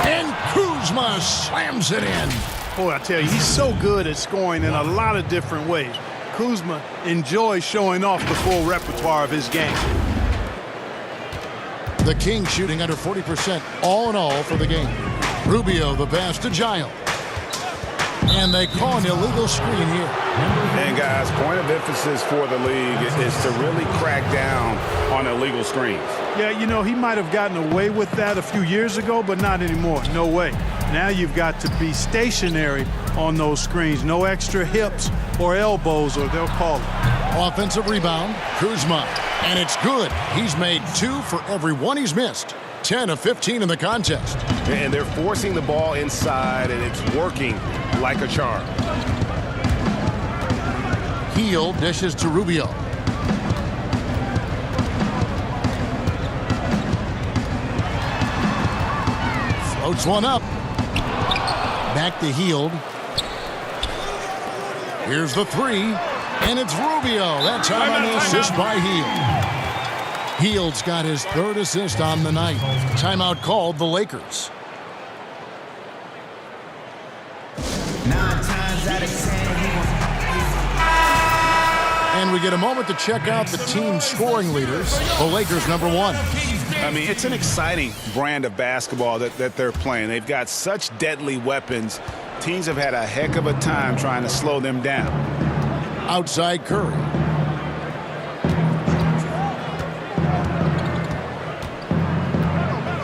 And Kuzma slams it in. Boy, I tell you, he's so good at scoring in a lot of different ways. Kuzma enjoys showing off the full repertoire of his game. The Kings shooting under 40% all in all for the game. Rubio the pass to Giles. And they call an illegal screen here. And guys, point of emphasis for the league is to really crack down on illegal screens. Yeah, you know, he might have gotten away with that a few years ago, but not anymore. No way. Now you've got to be stationary on those screens. No extra hips or elbows, or they'll call it. Offensive rebound, Kuzma. And it's good. He's made 2 for every one he's missed. 10 of 15 in the contest. And they're forcing the ball inside, and it's working like a charm. Hield dishes to Rubio. Floats one up. Back to Hield. Here's the 3. And it's Rubio. That time on the assist by Hield. Hield's got his 3rd assist on the night. Timeout called the Lakers. 9 times out of 10, And we get a moment to check out the team scoring leaders. The Lakers, number 1. I mean, it's an exciting brand of basketball that they're playing. They've got such deadly weapons. Teams have had a heck of a time trying to slow them down. Outside Curry.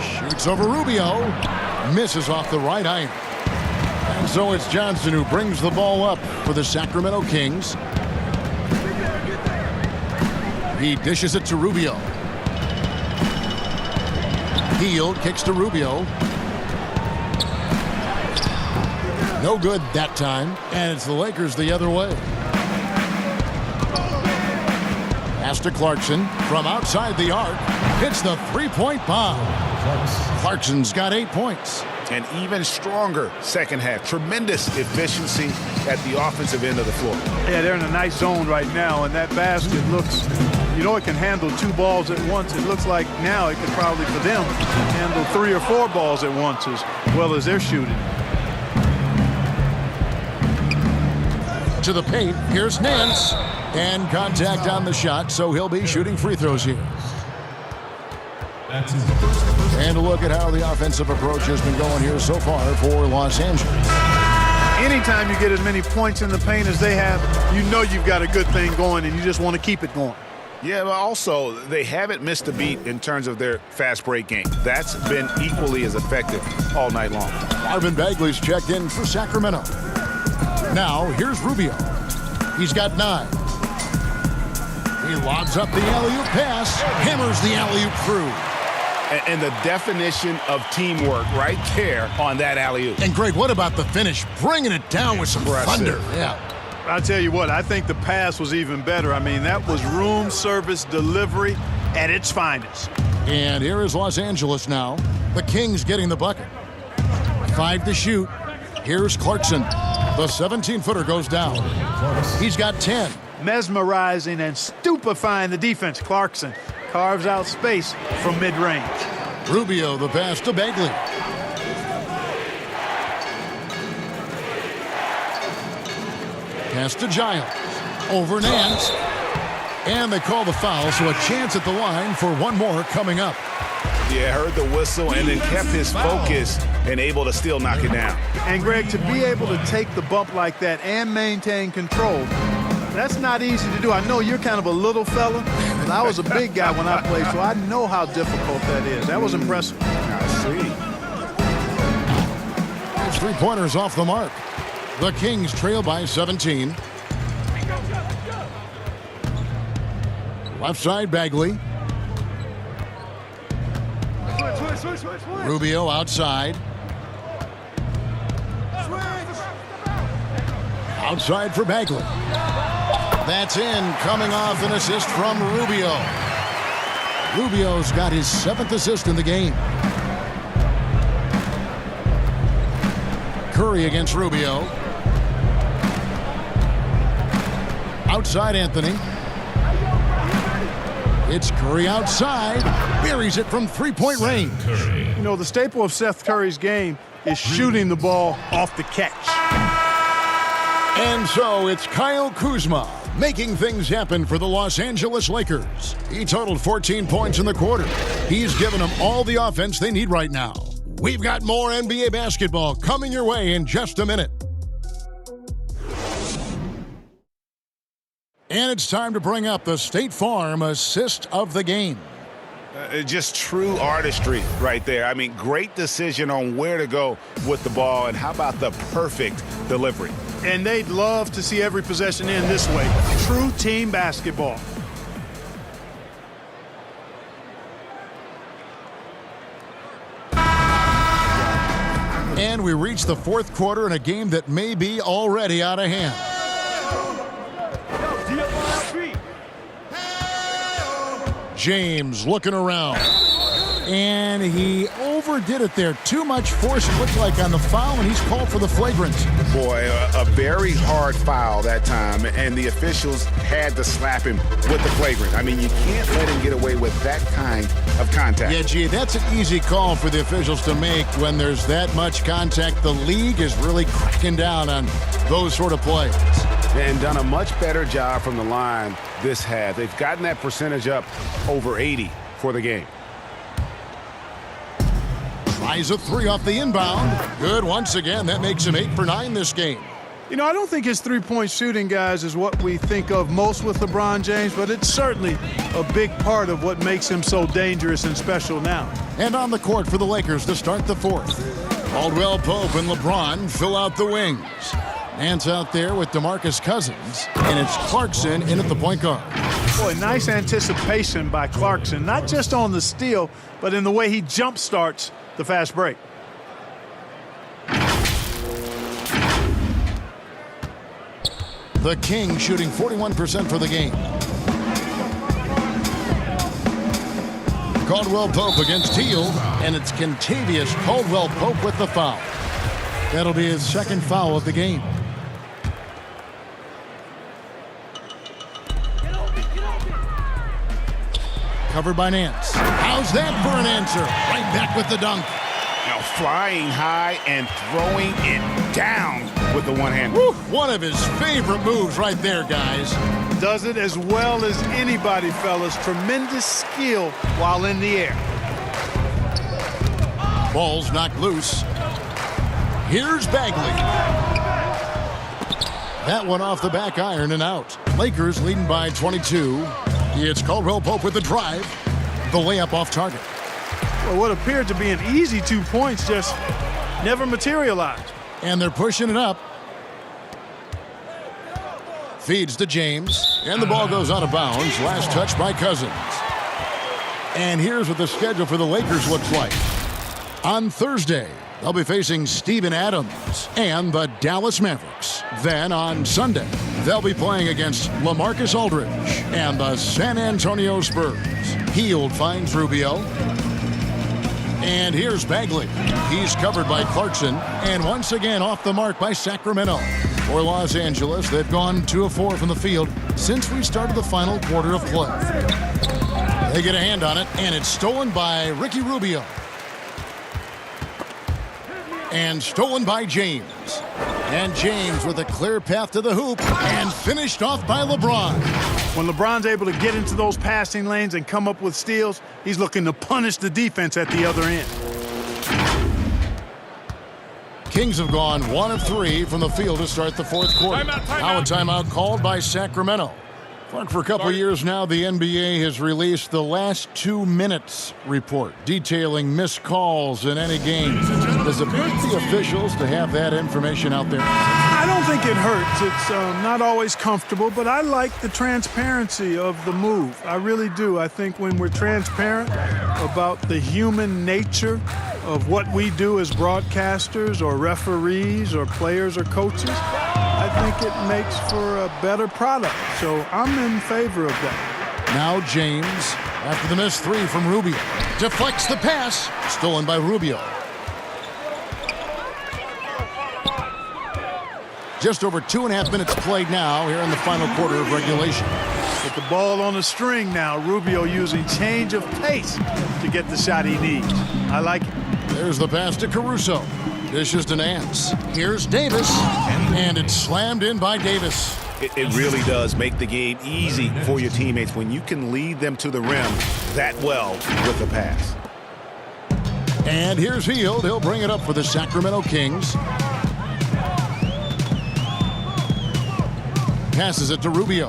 Shoots over Rubio. Misses off the right iron. And so it's Johnson who brings the ball up for the Sacramento Kings. He dishes it to Rubio. Hield kicks to Rubio. No good that time, and it's the Lakers the other way. Pass to Clarkson from outside the arc. Hits the three-point bomb. Clarkson's got 8 points. An even stronger second half. Tremendous efficiency at the offensive end of the floor. Yeah, they're in a nice zone right now, and that basket looks, you know, it can handle 2 balls at once. It looks like now it could probably, for them, handle 3 or 4 balls at once as well as they're shooting. To the paint, here's Nance. And contact on the shot, so he'll be shooting free throws here. And a look at how the offensive approach has been going here so far for Los Angeles. Anytime you get as many points in the paint as they have, you know you've got a good thing going and you just want to keep it going. Yeah, but also they haven't missed a beat in terms of their fast break game. That's been equally as effective all night long. Marvin Bagley's checked in for Sacramento. Now, here's Rubio. He's got 9. He lobs up the alley-oop pass, hammers the alley-oop through. And the definition of teamwork right there on that alley-oop. And Greg, what about the finish? Bringing it down with some thunder. Yeah. I'll tell you what, I think the pass was even better. I mean, that was room service delivery at its finest. And here is Los Angeles now. The Kings getting the bucket. 5 to shoot. Here's Clarkson. The 17-footer goes down. He's got 10. Mesmerizing and stupefying the defense. Clarkson carves out space from mid-range. Rubio, the pass to Bagley. Pass to Giles. Over Nance. And they call the foul, so a chance at the line for one more coming up. Yeah, heard the whistle and then kept his focus and able to still knock it down. And Greg, to be able to take the bump like that and maintain control, that's not easy to do. I know you're kind of a little fella, and I was a big guy when I played, so I know how difficult that is. That was impressive. I see. His three-pointers off the mark. The Kings trail by 17. Left side, Bagley. Rubio outside. Outside for Bagley. That's in, coming off an assist from Rubio. Rubio's got his 7th assist in the game. Curry against Rubio. Outside Anthony. It's Curry outside. Buries it from three-point range. You know, the staple of Seth Curry's game is shooting the ball off the catch. And so it's Kyle Kuzma making things happen for the Los Angeles Lakers. He totaled 14 points in the quarter. He's given them all the offense they need right now. We've got more NBA basketball coming your way in just a minute. And it's time to bring up the State Farm assist of the game. Just true artistry right there. I mean, great decision on where to go with the ball, and how about the perfect delivery? And they'd love to see every possession end this way. True team basketball. And we reach the fourth quarter in a game that may be already out of hand. James looking around. And he overdid it there. Too much force, it looked like, on the foul, and he's called for the flagrant. Boy, a very hard foul that time, and the officials had to slap him with the flagrant. I mean, you can't let him get away with that kind of contact. Yeah, gee, that's an easy call for the officials to make when there's that much contact. The league is really cracking down on those sort of plays. and done a much better job from the line this half. They've gotten that percentage up over 80 for the game. Tries a three off the inbound. Good once again. That makes him 8 for 9 this game. You know, I don't think his three-point shooting, guys, is what we think of most with LeBron James, but it's certainly a big part of what makes him so dangerous and special now. And on the court for the Lakers to start the fourth. Caldwell Pope and LeBron fill out the wings. Nance out there with DeMarcus Cousins, and it's Clarkson in at the point guard. Boy, nice anticipation by Clarkson, not just on the steal, but in the way he jump starts the fast break. The Kings shooting 41% for the game. Caldwell Pope against Teal, and it's Kentavious Caldwell Pope with the foul. That'll be his second foul of the game. Covered by Nance. How's that for an answer? Right back with the dunk. Now flying high and throwing it down with the one hand. Woo, one of his favorite moves right there, guys. Does it as well as anybody, fellas. Tremendous skill while in the air. Ball's knocked loose. Here's Bagley. That one off the back iron and out. Lakers leading by 22. It's Caldwell Pope with the drive. The layup off target. Well, what appeared to be an easy 2 points just never materialized. And they're pushing it up. Feeds to James. And the ball goes out of bounds. Last touch by Cousins. And here's what the schedule for the Lakers looks like. On Thursday, they'll be facing Steven Adams and the Dallas Mavericks. Then on Sunday, they'll be playing against LaMarcus Aldridge and the San Antonio Spurs. Hield finds Rubio. And here's Bagley. He's covered by Clarkson. And once again off the mark by Sacramento. For Los Angeles, they've gone 2 of 4 from the field since we started the final quarter of play. They get a hand on it, and it's stolen by Ricky Rubio. And stolen by James. And James with a clear path to the hoop and finished off by LeBron. When LeBron's able to get into those passing lanes and come up with steals, he's looking to punish the defense at the other end. Kings have gone 1 of 3 from the field to start the fourth quarter. Now a timeout called by Sacramento. For a couple of years now, the NBA has released the last 2 minutes report detailing missed calls in any game. Does it hurt the officials to have that information out there? I don't think it hurts. It's not always comfortable, but I like the transparency of the move. I really do. I think when we're transparent about the human nature of what we do as broadcasters or referees or players or coaches, I think it makes for a better product. So I'm in favor of that. Now James, after the missed 3 from Rubio, deflects the pass, stolen by Rubio. Just over 2.5 minutes played now here in the final quarter of regulation. With the ball on the string now, Rubio using change of pace to get the shot he needs. I like it. There's the pass to Caruso. Dishes to Nance. Here's Davis, and it's slammed in by Davis. It really does make the game easy for your teammates when you can lead them to the rim that well with a pass. And here's Hield. He'll bring it up for the Sacramento Kings. Passes it to Rubio.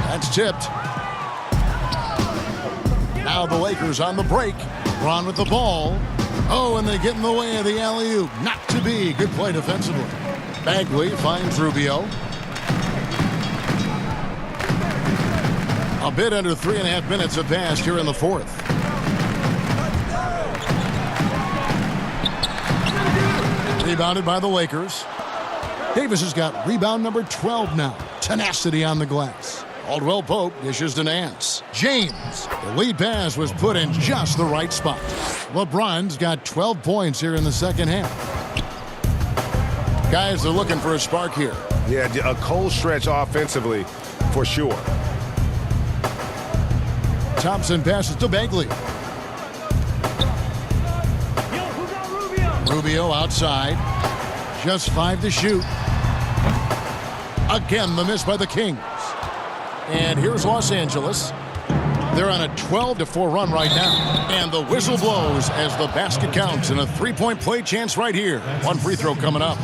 That's tipped. Now the Lakers on the break. LeBron with the ball. Oh, and they get in the way of the alley-oop. Not to be. Good play defensively. Bagley finds Rubio. A bit under 3.5 minutes have passed here in the fourth. Rebounded by the Lakers. Davis has got rebound number 12 now. Tenacity on the glass. Caldwell Pope dishes to Nance. James. The lead pass was put in just the right spot. LeBron's got 12 points here in the second half. Guys are looking for a spark here. Yeah, a cold stretch offensively for sure. Thompson passes to Bagley. Rubio outside. Just 5 to shoot. Again, the miss by the Kings. And here's Los Angeles. They're on a 12-4 run right now. And the whistle blows as the basket counts, and a three-point play chance right here. One free throw coming up.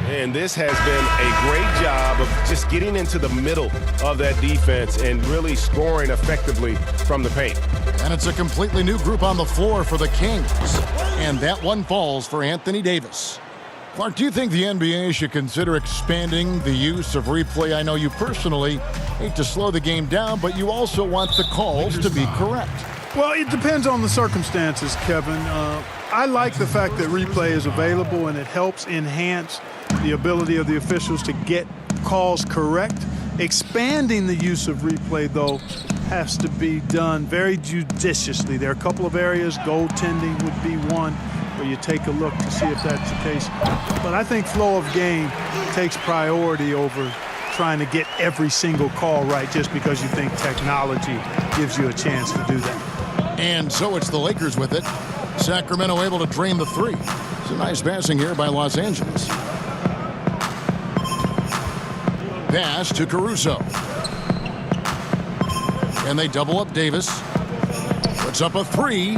And this has been a great job of just getting into the middle of that defense and really scoring effectively from the paint. And it's a completely new group on the floor for the Kings. And that one falls for Anthony Davis. Clark, do you think the NBA should consider expanding the use of replay? I know you personally hate to slow the game down, but you also want the calls to be correct. Well, it depends on the circumstances, Kevin. I like the fact that replay is available, and it helps enhance the ability of the officials to get calls correct. Expanding the use of replay, though, has to be done very judiciously. There are a couple of areas, goaltending would be one, where you take a look to see if that's the case. But I think flow of game takes priority over trying to get every single call right just because you think technology gives you a chance to do that. And so it's the Lakers with it. Sacramento able to drain the three. It's a nice passing here by Los Angeles. Pass to Caruso. And they double up Davis. Puts up a three.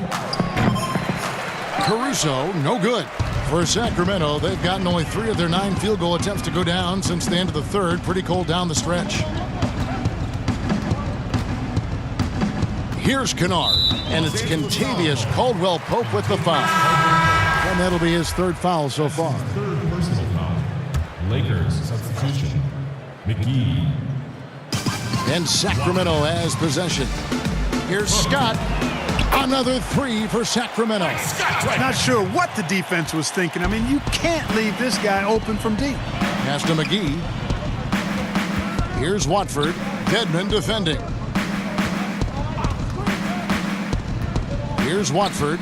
Caruso, no good. For Sacramento, they've gotten only 3 of their 9 field goal attempts to go down since the end of the third. Pretty cold down the stretch. Here's Kennard, and it's Kentavious Caldwell-Pope with the foul. And that'll be his 3rd foul so far. Third personal foul. Lakers substitution. McGee. And Sacramento has possession. Here's Scott. Another 3 for Sacramento. Not sure what the defense was thinking. I mean, you can't leave this guy open from deep. Pass to McGee. Here's Watford. Dedmon defending. Here's Watford.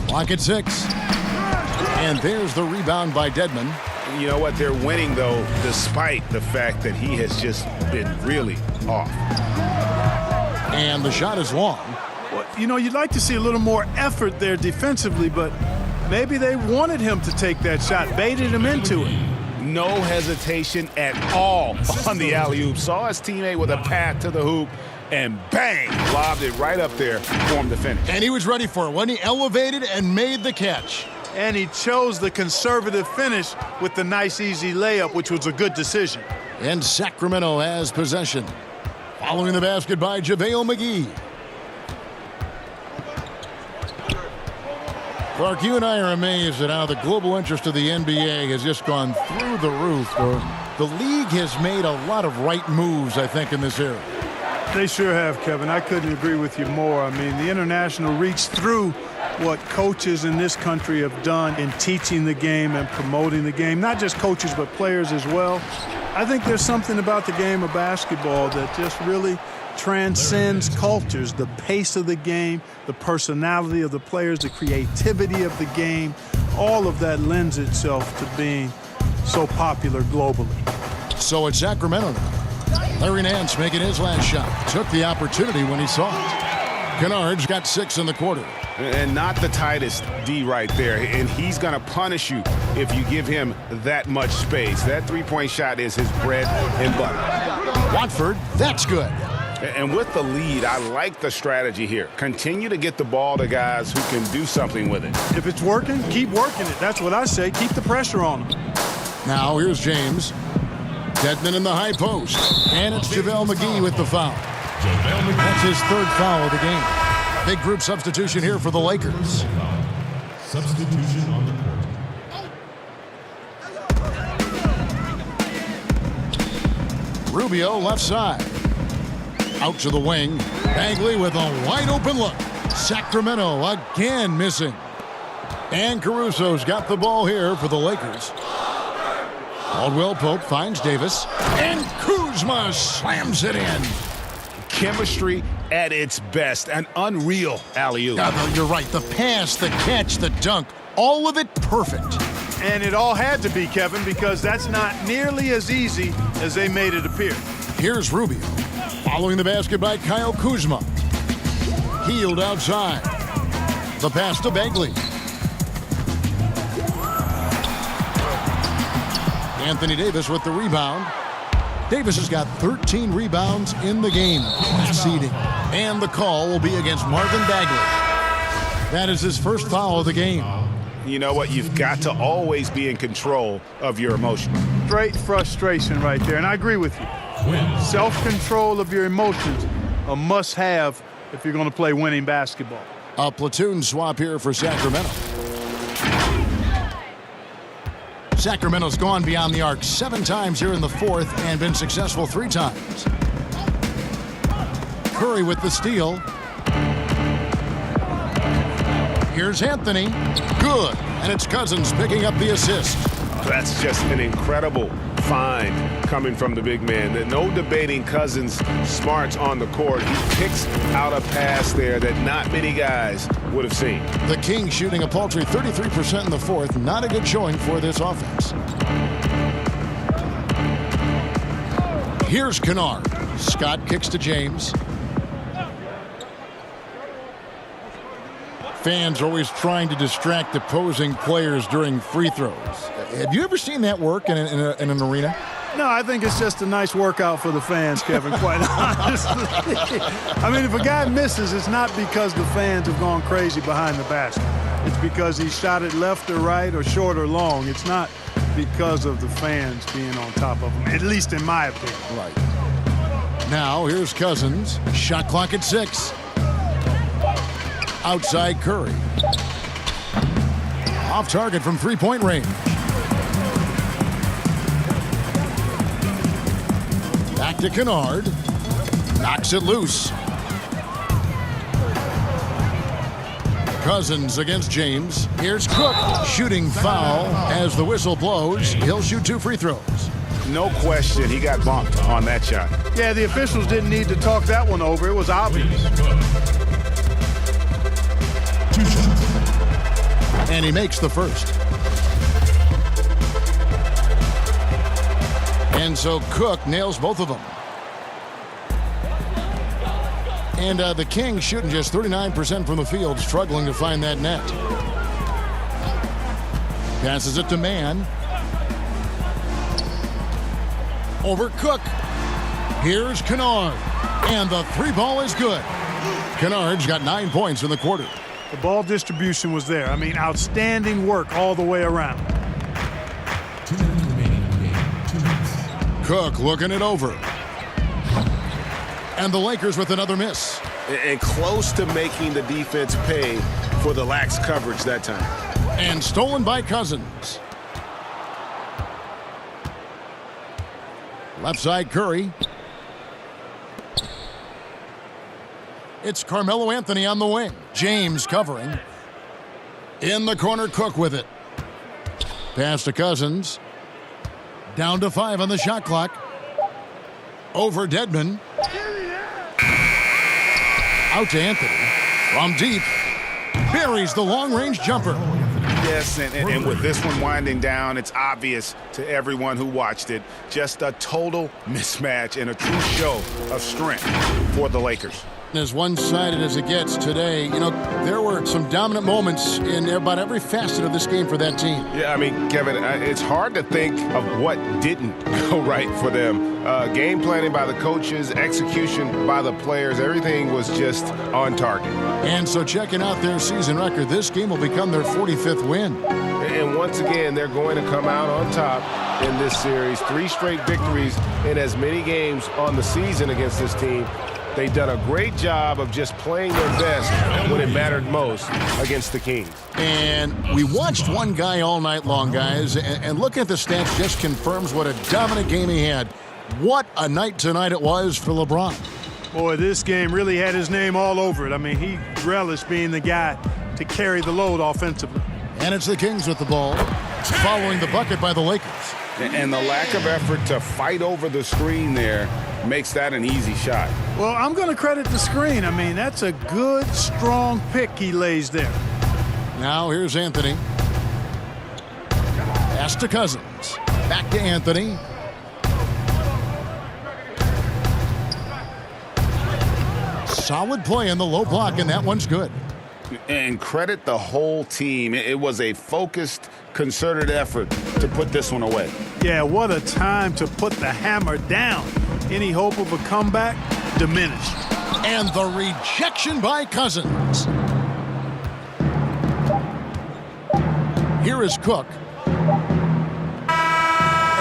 Clock at 6. And there's the rebound by Dedmon. You know what? They're winning, though, despite the fact that he has just been really off. And the shot is long. Well, you know, you'd like to see a little more effort there defensively, but maybe they wanted him to take that shot, baited him into it. No hesitation at all on the alley-oop. Saw his teammate with a path to the hoop, and bang, lobbed it right up there for him to finish. And he was ready for it when he elevated and made the catch. And he chose the conservative finish with the nice, easy layup, which was a good decision. And Sacramento has possession. Following the basket by JaVale McGee. Clark, you and I are amazed at how the global interest of the NBA has just gone through the roof. The league has made a lot of right moves, I think, in this area. They sure have, Kevin. I couldn't agree with you more. I mean, the international reach through what coaches in this country have done in teaching the game and promoting the game. Not just coaches, but players as well. I think there's something about the game of basketball that just really transcends cultures. The pace of the game, the personality of the players, the creativity of the game, all of that lends itself to being so popular globally. So it's Sacramento now. Larry Nance making his last shot. Took the opportunity when he saw it. Kennard's got 6 in the quarter. And not the tightest D right there. And he's going to punish you if you give him that much space. That three-point shot is his bread and butter. Watford, that's good. And with the lead, I like the strategy here. Continue to get the ball to guys who can do something with it. If it's working, keep working it. That's what I say. Keep the pressure on them. Now here's James. Dedmon in the high post. And it's JaVale McGee with the foul. That's his 3rd foul of the game. Big group substitution here for the Lakers. Substitution on the court. Rubio left side. Out to the wing. Bagley with a wide open look. Sacramento again missing. And Caruso's got the ball here for the Lakers. Caldwell-Pope finds Davis. And Kuzma slams it in. Chemistry at its best. An unreal alley-oop. You're right. The pass, the catch, the dunk, all of it perfect. And it all had to be, Kevin, because that's not nearly as easy as they made it appear. Here's Rubio. Following the basket by Kyle Kuzma. Healed outside. The pass to Bagley. Anthony Davis with the rebound. Davis has got 13 rebounds in the game, seeding. And the call will be against Marvin Bagley. That is his first foul of the game. You know what? You've got to always be in control of your emotions. Straight frustration right there, and I agree with you. Self-control of your emotions, a must-have if you're going to play winning basketball. A platoon swap here for Sacramento. Sacramento's gone beyond the arc 7 times here in the fourth and been successful 3 times. Curry with the steal. Here's Anthony. Good. And it's Cousins picking up the assist. That's just an incredible find coming from the big man. No debating Cousins' smarts on the court. He picks out a pass there that not many guys would have seen. The Kings shooting a paltry 33% in the fourth. Not a good showing for this offense. Here's Kennard. Scott kicks to James. Fans are always trying to distract opposing players during free throws. Have you ever seen that work in an arena? No, I think it's just a nice workout for the fans, Kevin, quite honestly. I mean, if a guy misses, it's not because the fans have gone crazy behind the basket. It's because he shot it left or right or short or long. It's not because of the fans being on top of him, at least in my opinion. Right. Now, here's Cousins. Shot clock at 6. Outside Curry. Off target from three-point range. Back to Kennard. Knocks it loose. Cousins against James. Here's Cook. Shooting foul as the whistle blows. He'll shoot 2 free throws. No question he got bumped on that shot. Yeah, the officials didn't need to talk that one over. It was obvious. And he makes the first. And so Cook nails both of them. And the Kings shooting just 39% from the field, struggling to find that net. Passes it to Mann. Over Cook. Here's Kennard. And the 3-ball is good. Kennard's got 9 points in the quarter. The ball distribution was there. I mean, outstanding work all the way around. 2 minutes remaining in the game. 2 minutes. Cook looking it over. And the Lakers with another miss. And close to making the defense pay for the lax coverage that time. And stolen by Cousins. Left side Curry. It's Carmelo Anthony on the wing. James covering. In the corner, Cook with it. Pass to Cousins. Down to 5 on the shot clock. Over Dedmon. Out to Anthony. From deep. Buries the long-range jumper. Yes, and with this one winding down, it's obvious to everyone who watched it. Just a total mismatch and a true show of strength for the Lakers. As one-sided as it gets today, you know, there were some dominant moments in about every facet of this game for that team. Yeah, I mean, Kevin, it's hard to think of what didn't go right for them. Game planning by the coaches, execution by the players, everything was just on target. And so checking out their season record, this game will become their 45th win. And once again, they're going to come out on top in this series. 3 straight victories in as many games on the season against this team. They've done a great job of just playing their best when it mattered most against the Kings. And we watched one guy all night long, guys, and looking at the stats just confirms what a dominant game he had. What a night tonight it was for LeBron. Boy, this game really had his name all over it. I mean, he relished being the guy to carry the load offensively. And it's the Kings with the ball, following the bucket by the Lakers. And the lack of effort to fight over the screen there makes that an easy shot. Well, I'm going to credit the screen. I mean, that's a good, strong pick he lays there. Now here's Anthony. Pass to Cousins. Back to Anthony. Solid play in the low block, and that one's good. And credit the whole team. It was a focused, concerted effort to put this one away. Yeah, what a time to put the hammer down. Any hope of a comeback diminished. And the rejection by Cousins. Here is Cook.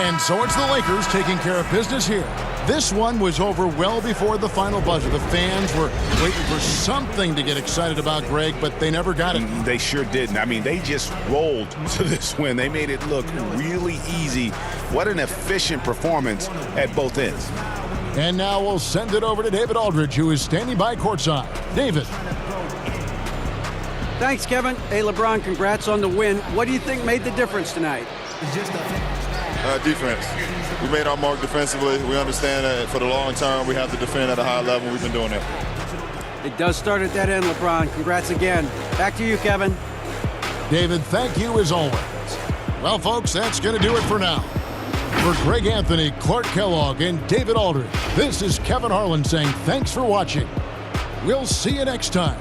And so it's the Lakers taking care of business here. This one was over well before the final buzzer. The fans were waiting for something to get excited about, Greg, but they never got it. They sure didn't. I mean, they just rolled to this win. They made it look really easy. What an efficient performance at both ends. And now we'll send it over to David Aldridge, who is standing by courtside. David. Thanks, Kevin. Hey, LeBron, congrats on the win. What do you think made the difference tonight? Defense. We made our mark defensively. We understand that for the long term, we have to defend at a high level. We've been doing that. It does start at that end, LeBron. Congrats again. Back to you, Kevin. David, thank you as always. Well, folks, that's going to do it for now. For Greg Anthony, Clark Kellogg, and David Aldridge, this is Kevin Harlan saying thanks for watching. We'll see you next time.